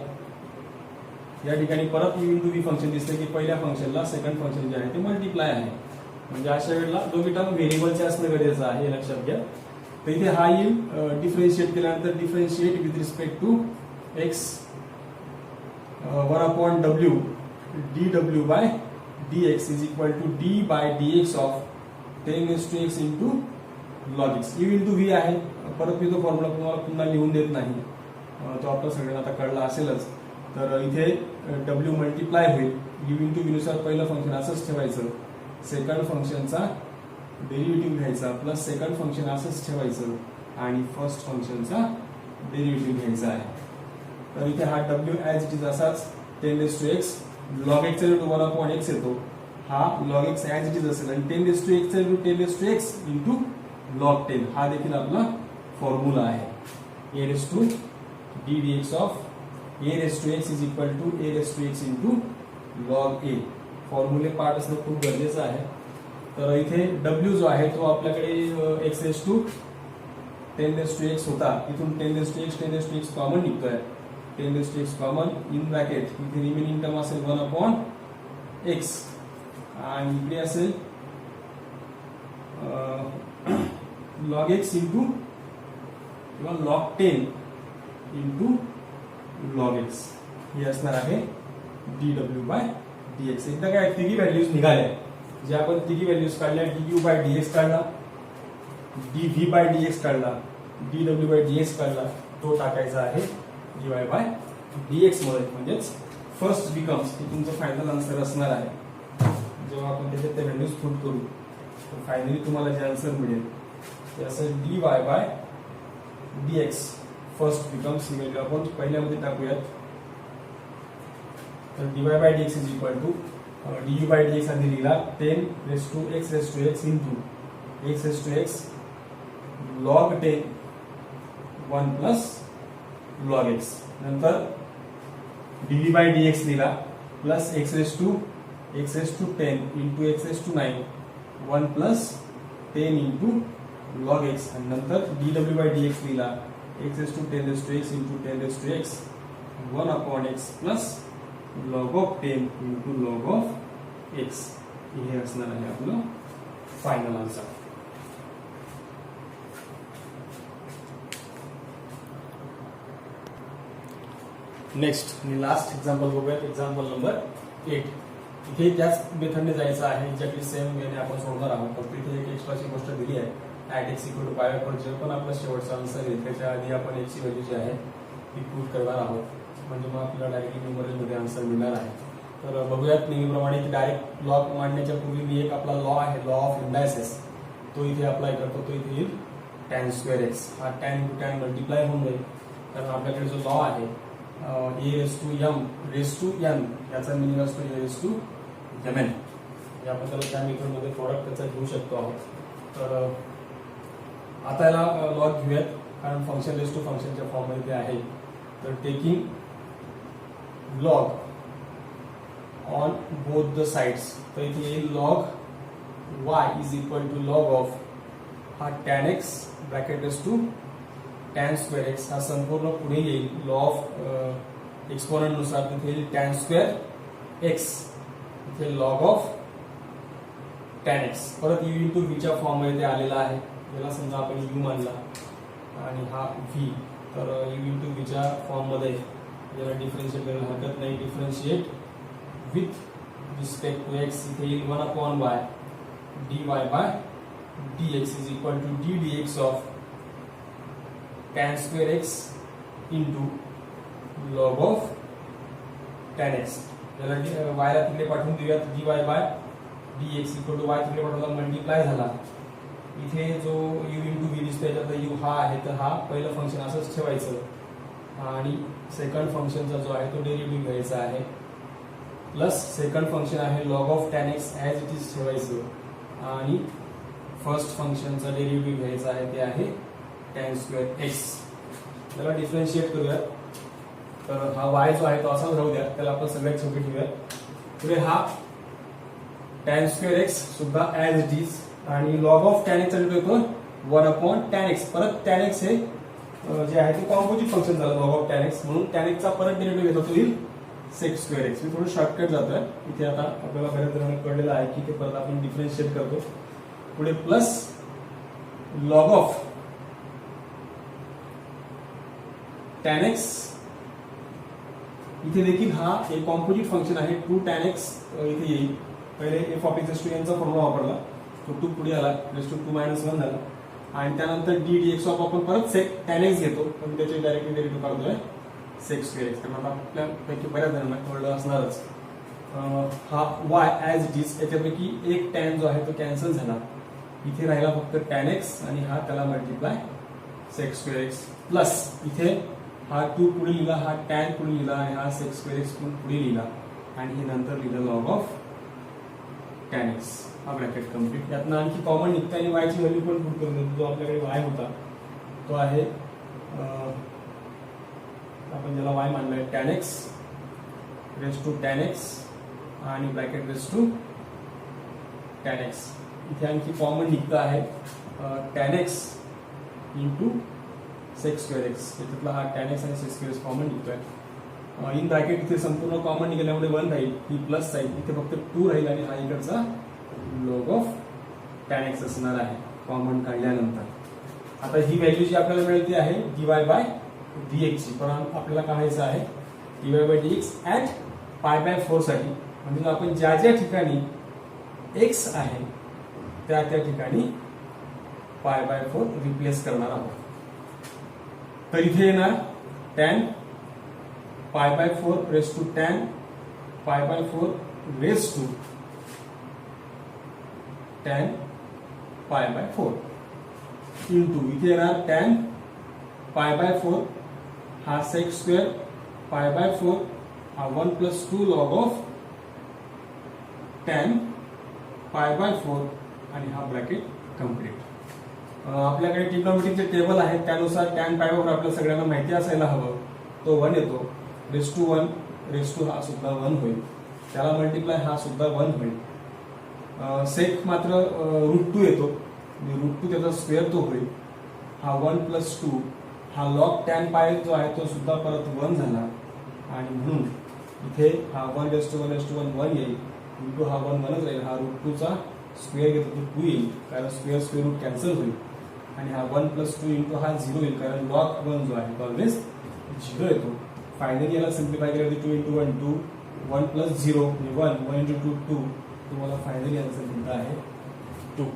या ठिकाणी परत u इंटू v फंक्शन दिसतं की पहिल्या फंक्शनला सेकंड फंक्शन जे आहे ते मल्टिप्लाय आहे, म्हणजे अशा वेळेला दोन्ही टर्म व्हेरिएबलचे असणं गरजेचं आहे, हे लक्षात घ्या. तर इथे हा येईल डिफरन्शिएट केल्यानंतर differentiate with respect to x 1 upon w dw by dx is equal to d by dx of 10 raise to x into log x. u into v आहे, परत मी तो फॉर्म्युला तुम्हाला पुन्हा लिहून देत नाही, तो आपल्या सगळ्यांना आता कळला असेलच. तर इथे w मल्टिप्लाय होईल, u इंटू v नुसार पहिलं फंक्शन असंच ठेवायचं, सेकंड फंक्शनचा डेरिव्हेटिव्ह घ्यायचा, प्लस सेकंड फंक्शन असंच ठेवायचं, आणि फर्स्ट फंक्शनचा डेरिव्हेटिव्ह घ्यायचा आहे. तर इथे हा w ॲज इट इज असाच 10 raise to x log x चा 1 अपॉन x येतो, हा log x as it is असेल, आणि 10 रेस टू x चा 10 raise to x into log 10 हा देखील आपला फॉर्म्युला आहे. a raise to d dx of a raise to x is equal to a raise to x into log a. फॉर्म्युले part असणं खूप गरजेचं आहे. तर इथे w जो आहे तो आपल्याकडे x race to 10 raise to x होता, इथून 10 रेस टू x कॉमन निघतोय, 10 raise to x common in bracket, इथे रिमेनिंग टर्म असेल 1 अपॉन x, आणि इकडे असेल log x इंटू किंवा log 10 इंटू log x, हे असणार आहे dw बाय dx. एकदा काय तिघी व्हॅल्यूज निघाल्या, जे आपण तिघी व्हॅल्यूज काढल्या, du बाय dx काढला, dv बाय dx काढला, dw बाय dx काढला, तो टाकायचा आहे dy बाय dx मध्ये, म्हणजेच फर्स्ट बिकम्स हे तुमचं फायनल आन्सर असणार आहे. जेव्हा आपण त्याच्यात ते व्हॅल्यूज पुट करू तर फायनली तुम्हाला जे आन्सर मिळेल ते असेल dy bye dx first becomes, ही व्हॅल्यू आपण पहिल्यामध्ये टाकूयात. तर dy bye dx is equal to du by dx आधी लिहिला 10 raise to x into x race to x log 10 1 plus log x, नंतर dv बाय dx लिहिला plus x race to 10 into x race to 9 1 plus 10 into log x, आणि नंतर dw by dx लिहिला x race to 10 raise to x into 10 raise to x 1 upon x plus log of 10 into log of x. हे असणार आहे आपलं final answer. Next आणि last example बघूयात, example number 8. इथे त्याच मेथडने जायचं आहे, ज्याची सेम वेने आपण सोडणार आहोत. फक्त इथे एक एक्स्ट्राची गोष्ट दिली आहे, ॲट एक्स इक्वल टू पाय, पण जे पण आपलं शेवटचा आन्सर आहे त्याच्या आधी आपण एक्सची व्हॅल्यू जी आहे ती पुट करणार आहोत, म्हणजे मग आपल्याला डायरेक्टली न्यूमरलमध्ये आन्सर मिळणार आहे. तर बघूयात नेहमीप्रमाणे की डायरेक्ट लॉ मांडण्याच्या पूर्वी मी एक आपला लॉ आहे, लॉ ऑफ इंडायसेस, तो इथे अप्लाय करतो. तो इथे येईल tan स्क्वेअर x, हा tan इंटू tan मल्टिप्लाय होऊन जाईल, कारण आपल्याकडे जो लॉ आहे a raise to m raise to n, याचा मिनिंग असतो a रेस टू mn. आपण त्याला त्या मेथडमध्ये प्रोडक्ट त्याचा घेऊ शकतो आहोत. तर आता याला लॉग घेऊयात, कारण फंक्शन रेस टू फंक्शनच्या फॉर्ममध्ये ते आहे. तर taking log on both the sides, तर इथे येईल log y is equal to log of हा tan x bracket raise to tan square x, हा संपूर्ण पुढे येईल लॉ ऑफ एक्सपोनंट नुसार, तिथे येईल tan स्क्वेअर x, इथे लॉग ऑफ tan x, परत u इंटू v च्या फॉर्म मध्ये आलेला आहे. याला समजा आपण u मानला आणि हा v, तर u इंटू v च्या फॉर्म मध्ये याला डिफरन्शिएट करायला हरकत नाही. Differentiate with respect to x, इथे येईल 1 upon y dy bye dx is equal to d dx of tan square x into log of tan x. याला y ला तिकडे पाठवून देऊयात, dy bye dx equal to y तिकडे पाठवला multiply झाला. इथे जो u इंटू v दिसतोय त्याचा u हा आहे, तर हा पहिलं फंक्शन असंच ठेवायचं आणि सेकंड फंक्शनचा जो आहे तो डेरिव्हेटिव्ह घ्यायचा आहे, प्लस सेकंड फंक्शन आहे log of tan x as it is ठेवायचं आणि फर्स्ट फंक्शनचा डेरिव्हेटिव्ह घ्यायचा आहे ते आहे tan स्क्वेअर x. त्याला डिफरन्शिएट करूया. तर हा y जो आहे तो असाच राहू द्या, त्याला आपण सगळ्यात छोटे ठेवूया. पुढे हा tan स्क्वेअर x सुद्धा ॲज इट इज आणि लॉग ऑफ tan x चा येतो 1/tan x. परत tan x हे जे आहे ते कॉम्पोजिट फंक्शन झालं लॉग ऑफ tan x, म्हणून tan x चा परत डेरिव्हेटिव्ह घेतो तो येईल sec स्क्वेअर x. मी थोडं शॉर्टकट जातोय. इथे आता आपल्याला बऱ्याच जणांना कळलेलं आहे की ते परत आपण डिफरन्शिएट करतो. पुढे plus log of tan x. इथे देखील हा एक कॉम्पोजिट फंक्शन आहे 2tan x इथे येईल. पहिले f of x to n चा फॉर्म्युला वापरला, तो 2 पुढे आला, रेस टू 2 - 1 झाला आणि त्यानंतर d dx ऑफ आपण परत sec tan x घेतो, पण त्याचे डायरेक्टली डेरिव्हेटिव्ह काढतोय sec स्क्वेअर x. तर आपल्यापैकी बऱ्याच जणांना कळलं असणारच. हा y ॲज इट इज, याच्यापैकी एक tan जो आहे तो कॅन्सल झाला, इथे राहिला फक्त tan x आणि हा त्याला multiply sec square x plus इथे हा 2 पुढे लिहिला, हा tan पुढे लिहिला आणि हा sec स्क्वेअर x पुढे लिहिला आणि हे नंतर लिहिलं लॉग ऑफ tan x. हा ब्रॅकेट कम्प्लीट. यातनं आणखी कॉमन निघतं आणि y ची व्हॅल्यू पण पुट करून देतो. जो आपल्याकडे y होता तो आहे आपण ज्याला y मानलाय tan x raise to tan x आणि bracket raise to tan x. इथे आणखी कॉमन निघतं आहे tan x into sec square x. याच्यातला हा tan x आणि sec स्क्वेअर x कॉमन निघतोय. इन ब्रॅकेट इथे संपूर्ण कॉमन निघाल्यामुळे 1 राहील, ही प्लस राहील, इथे फक्त 2 राहील आणि हा इकडचा लॉग ऑफ tan x असणार आहे कॉमन काढल्यानंतर. आता ही व्हॅल्यू जी आपल्याला मिळते आहे dy बाय dx ची, पण आपल्याला काढायचं आहे dy बाय dx ॲट π/4 साठी. म्हणजे आपण ज्या ज्या ठिकाणी x आहे त्या त्या ठिकाणी π/4 रिप्लेस करणार आहोत. तर इथे येणार tan π/4 raise to tan π/4 raise to tan π/4 into इथे येणार tan π/4 हा sec स्क्वेअर π/4 हा 1 + 2 लॉग ऑफ tan π/4 आणि हा ब्रॅकेट कम्प्लीट. आपल्याकडे ट्रिग्नोमेट्रीचे टेबल आहे, त्यानुसार tan π/4 आपल्या सगळ्यांना माहिती असायला हवं, तो 1 येतो. रेस टू 1 रेस टू हा सुद्धा 1 होईल, त्याला मल्टिप्लाय हा सुद्धा 1 होईल. सेक मात्र √2 येतो, √2 त्याचा स्क्वेअर तो होईल, हा 1 + 2 हा लॉग tan π जो आहे तो सुद्धा परत 1 झाला आणि म्हणून इथे हा 1 येईल इंटू हा 1 1च राहील, हा √2 चा स्क्वेअर घेतो तो 2 येईल कारण स्क्वेअर रूट कॅन्सल होईल आणि हा 1 + 2 इंटू हा 0 येईल कारण लॉग 1 जो आहे तो ऑलवेज 0 येतो. फायनली याला सिम्प्लिफाय केलं 2 × 1 2 1 + 0 1 1 × 2 2. तुम्हाला फायनली आन्सर मिळत आहे 2.